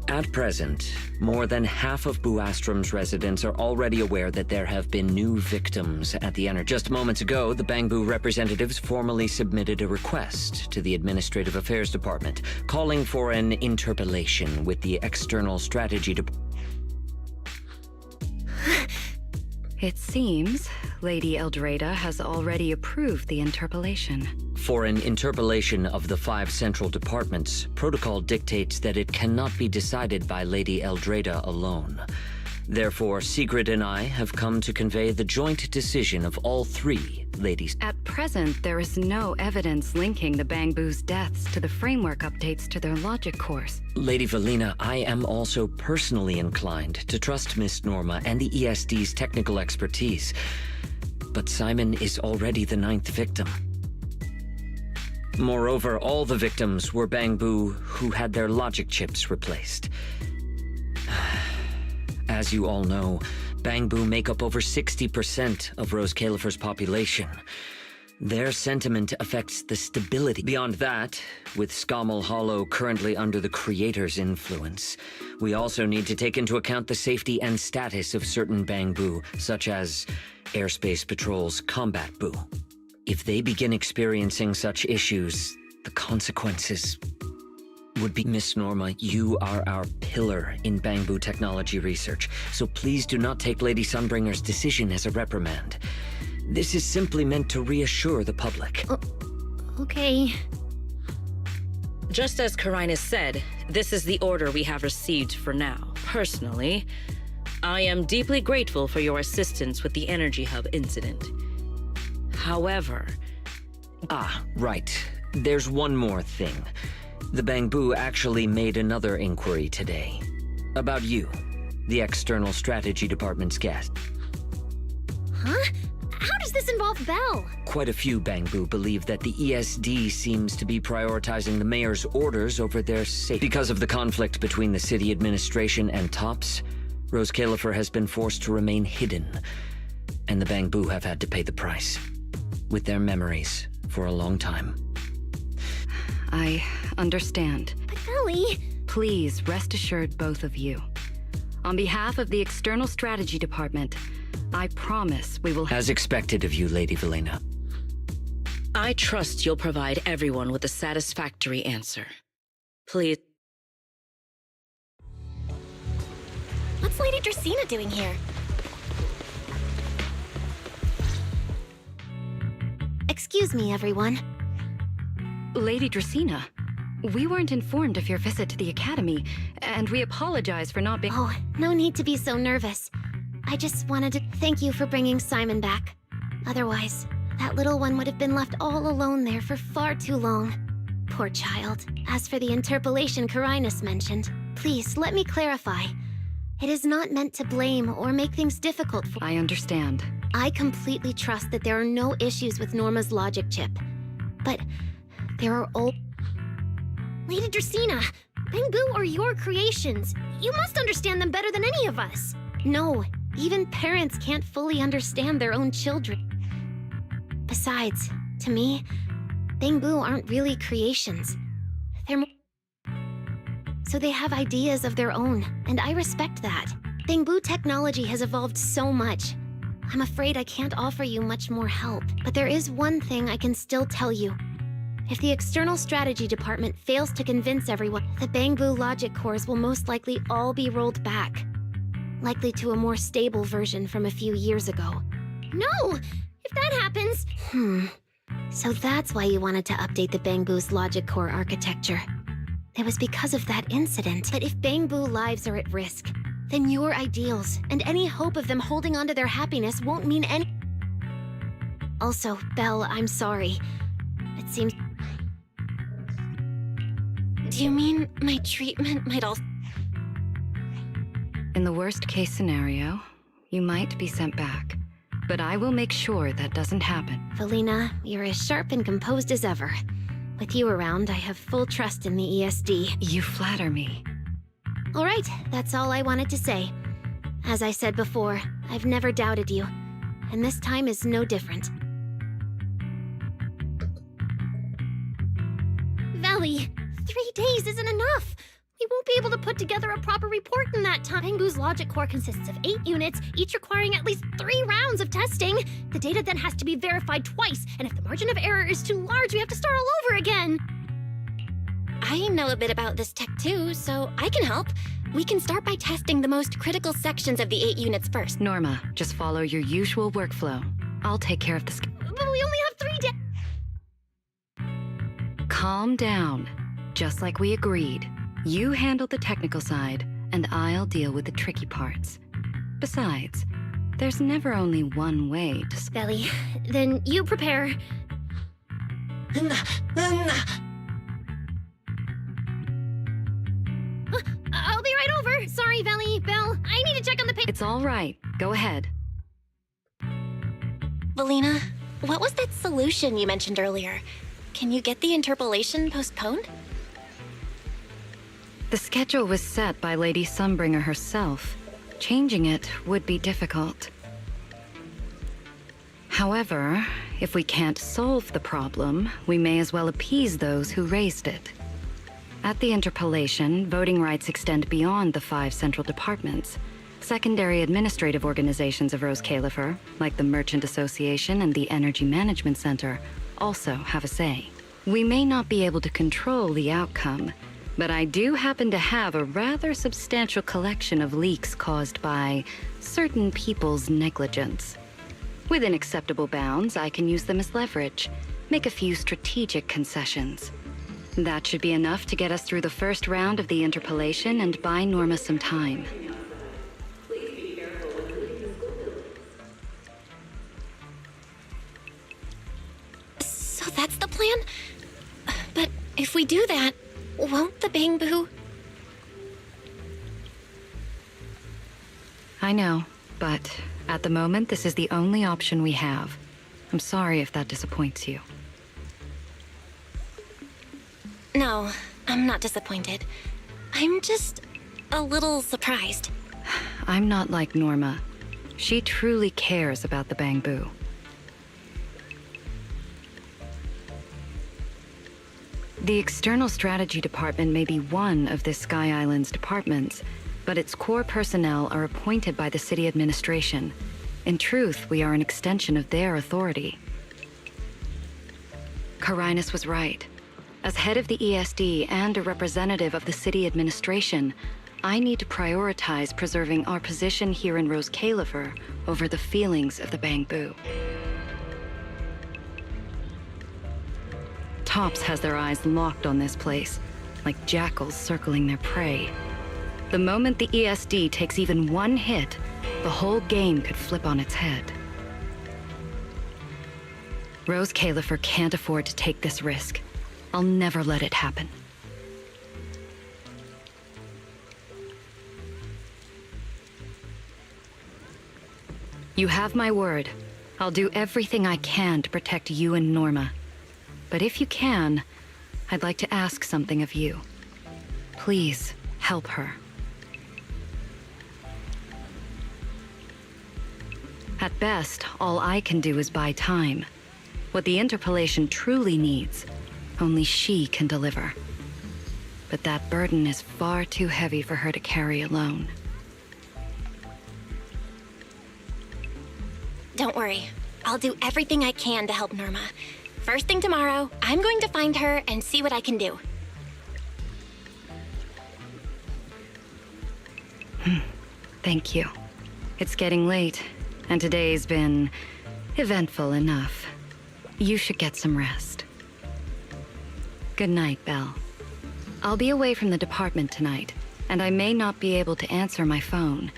At present, more than half of Buastrom's residents are already aware that there have been new victims at the energy. Just moments ago, the Bangbu representatives formally submitted a request to the Administrative Affairs Department, calling for an interpellation with the External Strategy Department. It seems Lady Eldreda has already approved the interpellation. For an interpellation of the 5 central departments, protocol dictates that it cannot be decided by Lady Eldreda alone. Therefore, Sigrid and I have come to convey the joint decision of all 3 ladies. At present, there is no evidence linking the Bangbu's deaths to the framework updates to their logic course. Lady Valina, I am also personally inclined to trust Miss Norma and the ESD's technical expertise. But Simon is already the 9th victim. Moreover, all the victims were Bangbu who had their logic chips replaced. As you all know, Bangbu make up over 60% of Rose Califer's population. Their sentiment affects the stability. Beyond that, with Scommel Hollow currently under the Creator's influence, we also need to take into account the safety and status of certain Bangbu, such as Airspace Patrol's Combat Boo. If they begin experiencing such issues, the consequences would be... Miss Norma, you are our pillar in Bangbu technology research, so please do not take Lady Sunbringer's decision as a reprimand. This is simply meant to reassure the public. Okay. Just as Karinus said, this is the order we have received for now. Personally, I am deeply grateful for your assistance with the Energy Hub incident. However... Ah, right. There's one more thing. The Bangbu actually made another inquiry today. About you, the External Strategy Department's guest. Huh? How does this involve Belle? Quite a few Bangbu believe that the ESD seems to be prioritizing the mayor's orders over their safety. Because of the conflict between the city administration and TOPS, Rose Califer has been forced to remain hidden, and the Bangbu have had to pay the price with their memories for a long time. I understand. But Ellie... Please rest assured, both of you. On behalf of the External Strategy Department, I promise we will... As expected of you, Lady Valena. I trust you'll provide everyone with a satisfactory answer. Please... What's Lady Dracaena doing here? Excuse me, everyone. Lady Dracaena, we weren't informed of your visit to the Academy, and we apologize for not being... Oh, no need to be so nervous. I just wanted to thank you for bringing Simon back. Otherwise, that little one would have been left all alone there for far too long. Poor child. As for the interpolation Karinus mentioned, please let me clarify. It is not meant to blame or make things difficult for... I understand. I completely trust that there are no issues with Norma's logic chip. But there are all... Lady Dracaena, Bangbu are your creations. You must understand them better than any of us. No, even parents can't fully understand their own children. Besides, to me, Bangbu aren't really creations. They're so they have ideas of their own, and I respect that. Bangbu technology has evolved so much. I'm afraid I can't offer you much more help, but there is one thing I can still tell you. If the External Strategy Department fails to convince everyone, the Bangbu logic cores will most likely all be rolled back. Likely to a more stable version from a few years ago. No! If that happens... So that's why you wanted to update the Bangbu's logic core architecture. It was because of that incident. But if Bangbu lives are at risk, then your ideals and any hope of them holding onto their happiness won't mean any... Also, Belle, I'm sorry. It seems... Do you mean my treatment might also... In the worst-case scenario, you might be sent back. But I will make sure that doesn't happen. Valena, you're as sharp and composed as ever. With you around, I have full trust in the ESD. You flatter me. All right, that's all I wanted to say. As I said before, I've never doubted you. And this time is no different. Valley, 3 days isn't enough. We won't be able to put together a proper report in that time. Bangbu's logic core consists of 8 units, each requiring at least 3 rounds of testing. The data then has to be verified twice, and if the margin of error is too large, we have to start all over again. I know a bit about this tech too, so I can help. We can start by testing the most critical sections of the 8 units first. Norma, just follow your usual workflow. I'll take care of the... But we only have 3 days. Calm down. Just like we agreed. You handle the technical side, and I'll deal with the tricky parts. Besides, there's never only one way to... Belly, then you prepare. I'll be right over. Sorry, Belly, Belle. I need to check on the It's all right. Go ahead. Valena, what was that solution you mentioned earlier? Can you get the interpolation postponed? The schedule was set by Lady Sunbringer herself. Changing it would be difficult. However, if we can't solve the problem, we may as well appease those who raised it. At the interpolation, voting rights extend beyond the 5 central departments. Secondary administrative organizations of Rose Califer, like the Merchant Association and the Energy Management Center, also have a say. We may not be able to control the outcome, but I do happen to have a rather substantial collection of leaks caused by certain people's negligence. Within acceptable bounds, I can use them as leverage, make a few strategic concessions. That should be enough to get us through the first round of the interpolation and buy Norma some time. So that's the plan? But if we do that, won't the Bang Boo... I know, but at the moment, this is the only option we have. I'm sorry if that disappoints you. No, I'm not disappointed. I'm just a little surprised. I'm not like Norma. She truly cares about the Bang Boo. The External Strategy Department may be one of this Sky Island's departments, but its core personnel are appointed by the city administration. In truth, we are an extension of their authority. Carinus was right. As head of the ESD and a representative of the city administration, I need to prioritize preserving our position here in Rose Califer over the feelings of the Bang Boo. Tops has their eyes locked on this place, like jackals circling their prey. The moment the ESD takes even one hit, the whole game could flip on its head. Rose Califer can't afford to take this risk. I'll never let it happen. You have my word. I'll do everything I can to protect you and Norma. But if you can, I'd like to ask something of you. Please, help her. At best, all I can do is buy time. What the interpolation truly needs, only she can deliver. But that burden is far too heavy for her to carry alone. Don't worry. I'll do everything I can to help Norma. First thing tomorrow, I'm going to find her and see what I can do. Thank you. It's getting late, and today's been eventful enough. You should get some rest. Good night, Belle. I'll be away from the department tonight, and I may not be able to answer my phone.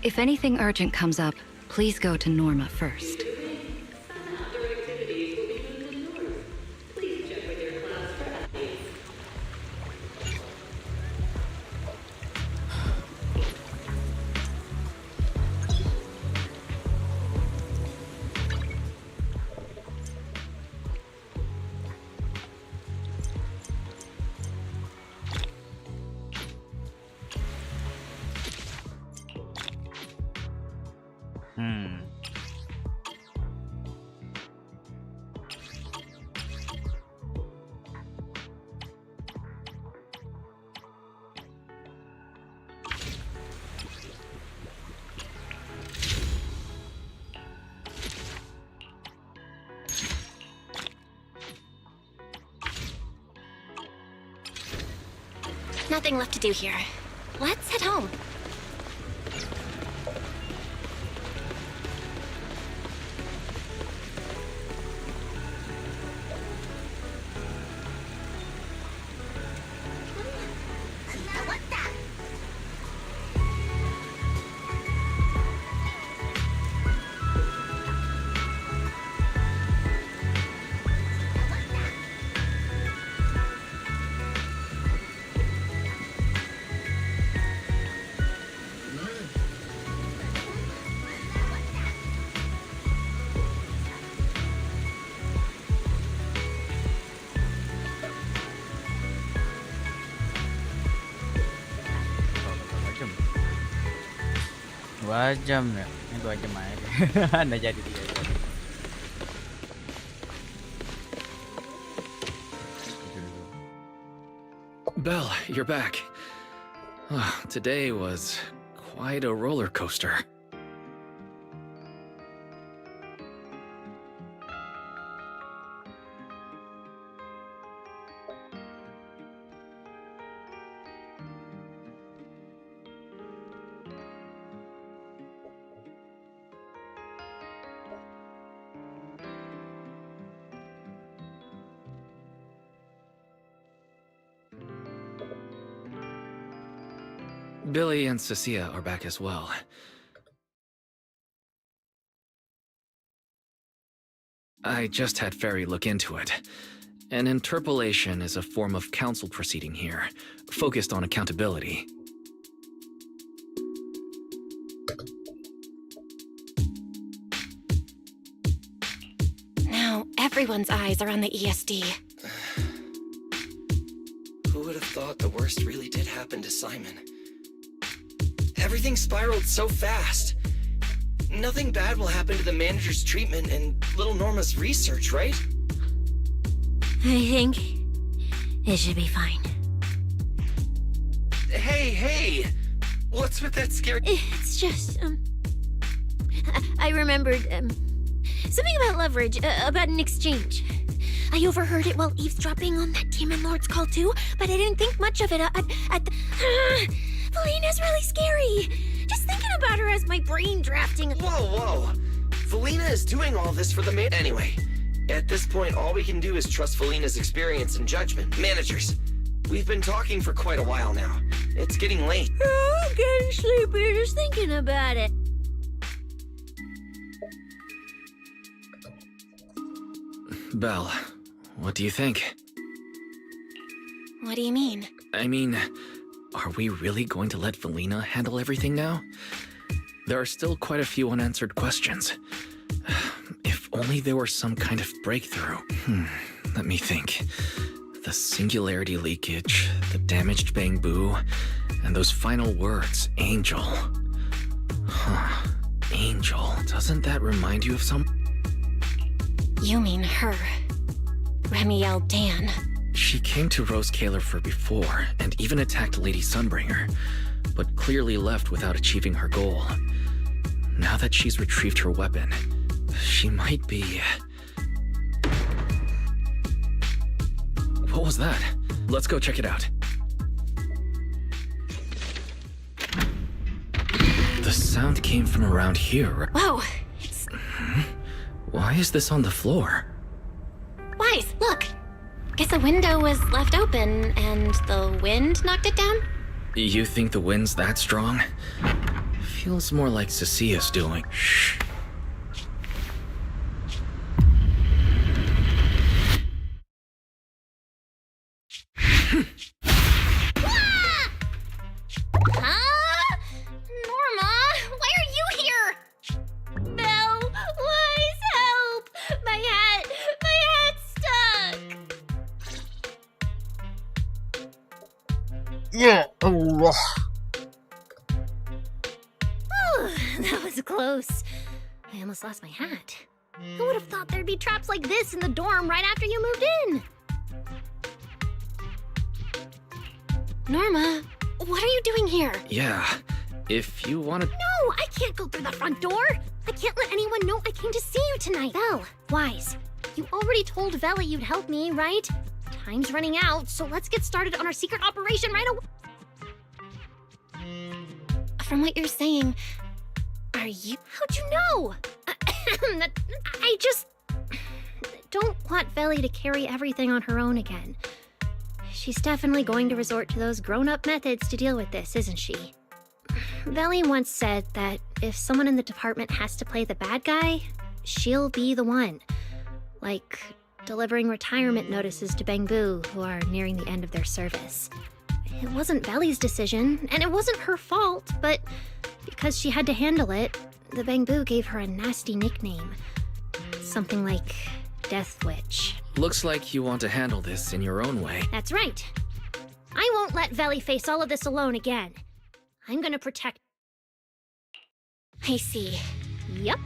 If anything urgent comes up, please go to Norma first. Nothing left to do here. Let's head home. Dua jam ya, ini 2 jam aja. Anda jadi dia. Belle, you're back. Today was quite a roller coaster. Billy and Cecilia are back as well. I just had Ferry look into it. An interpolation is a form of counsel proceeding here, focused on accountability. Now everyone's eyes are on the ESD. Who would have thought the worst really did happen to Simon? Everything spiraled so fast. Nothing bad will happen to the manager's treatment and little Norma's research, right? I think it should be fine. Hey! What's with that scary... It's just, I remembered, something about leverage, about an exchange. I overheard it while eavesdropping on that Demon Lord's call too, but I didn't think much of it at the... Felina's really scary. Just thinking about her as my brain drafting... Whoa! Felina is doing all this for the man... Anyway, at this point, all we can do is trust Felina's experience and judgment. Managers, we've been talking for quite a while now. It's getting late. Oh, I'm getting sleepy just thinking about it. Belle, what do you think? What do you mean? I mean, are we really going to let Felina handle everything now? There are still quite a few unanswered questions. If only there were some kind of breakthrough. Let me think. The singularity leakage, the damaged bamboo, and those final words, Angel. Angel, doesn't that remind you of some... You mean her. Remiel Dan. She came to Rose Kalerfer before, and even attacked Lady Sunbringer, but clearly left without achieving her goal. Now that she's retrieved her weapon, she might be... What was that? Let's go check it out. The sound came from around here. Whoa! Why is this on the floor? Wise, look! Guess a window was left open, and the wind knocked it down? You think the wind's that strong? Feels more like Cecilia's doing. Shh. Norma, why are you here? Belle, Wise, help! My hat's stuck! Yeah, oh. That was close. I almost lost my hat. Who would have thought there'd be traps like this in the dorm right after you moved in? Norma, what are you doing here? Yeah, if you want to... No, I can't go through that front door. I can't let anyone know I came to see you tonight. Belle, Wise, you already told Vela you'd help me, right? Time's running out, so let's get started on our secret operation right away. From what you're saying, are you... How'd you know? I just don't want Veli to carry everything on her own again. She's definitely going to resort to those grown-up methods to deal with this, isn't she? Veli once said that if someone in the department has to play the bad guy, she'll be the one. Like delivering retirement notices to Bangbu who are nearing the end of their service. It wasn't Veli's decision, and it wasn't her fault, but because she had to handle it, the Bangbu gave her a nasty nickname. Something like Death Witch. Looks like you want to handle this in your own way. That's right. I won't let Veli face all of this alone again. I'm gonna protect... I see. Yep.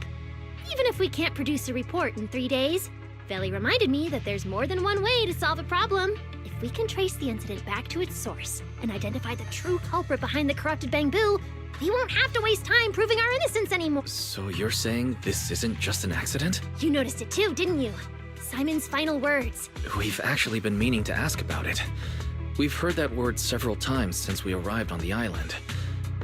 Even if we can't produce a report in 3 days, Belly reminded me that there's more than one way to solve a problem. If we can trace the incident back to its source and identify the true culprit behind the corrupted Bangbu, we won't have to waste time proving our innocence anymore. So you're saying this isn't just an accident? You noticed it too, didn't you? Simon's final words. We've actually been meaning to ask about it. We've heard that word several times since we arrived on the island.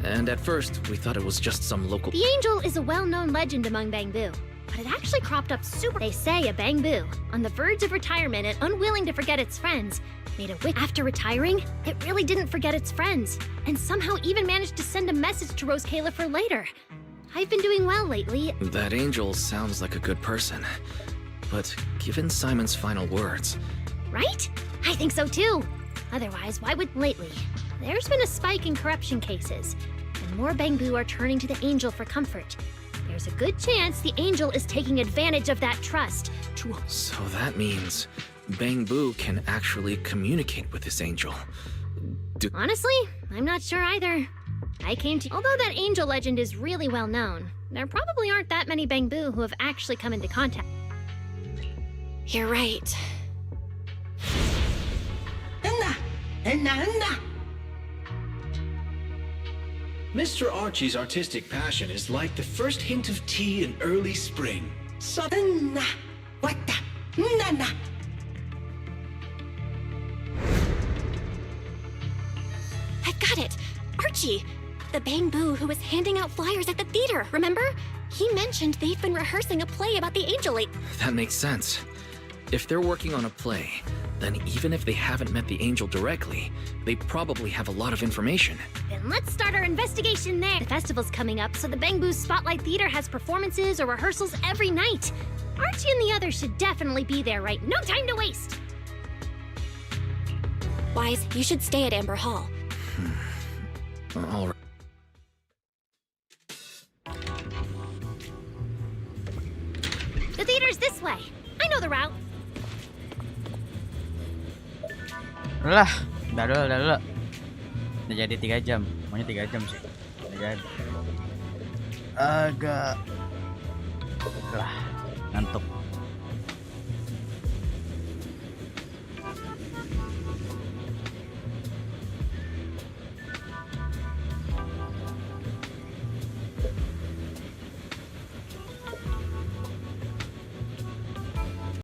And at first, we thought it was just some local... The angel is a well-known legend among Bangbu, but it actually cropped up super... They say a Bangbu, on the verge of retirement and unwilling to forget its friends, made a wish. After retiring, it really didn't forget its friends, and somehow even managed to send a message to Rose Califer later. I've been doing well lately. That angel sounds like a good person. But given Simon's final words... Right? I think so too. Otherwise, why would... Lately, there's been a spike in corruption cases, and more Bangbu are turning to the angel for comfort. There's a good chance the angel is taking advantage of that trust to... So that means Bangbu can actually communicate with this angel. Honestly, I'm not sure either. I came to... Although that angel legend is really well known, there probably aren't that many Bangbu who have actually come into contact. You're right. Mr. Archie's artistic passion is like the first hint of tea in early spring. I've got it! Archie! The Bangbu who was handing out flyers at the theater, remember? He mentioned they've been rehearsing a play about the angel. That makes sense. If they're working on a play, then even if they haven't met the angel directly, they probably have a lot of information. Then let's start our investigation there. The festival's coming up, so the Bangbu Spotlight Theater has performances or rehearsals every night. Archie and the others should definitely be there, right? No time to waste! Wise, you should stay at Amber Hall. All right. The theater's this way. I know the route. Udah dulu. Udah jadi 3 jam. Maunya 3 jam sih. Udah jadi. Agak lah ngantuk.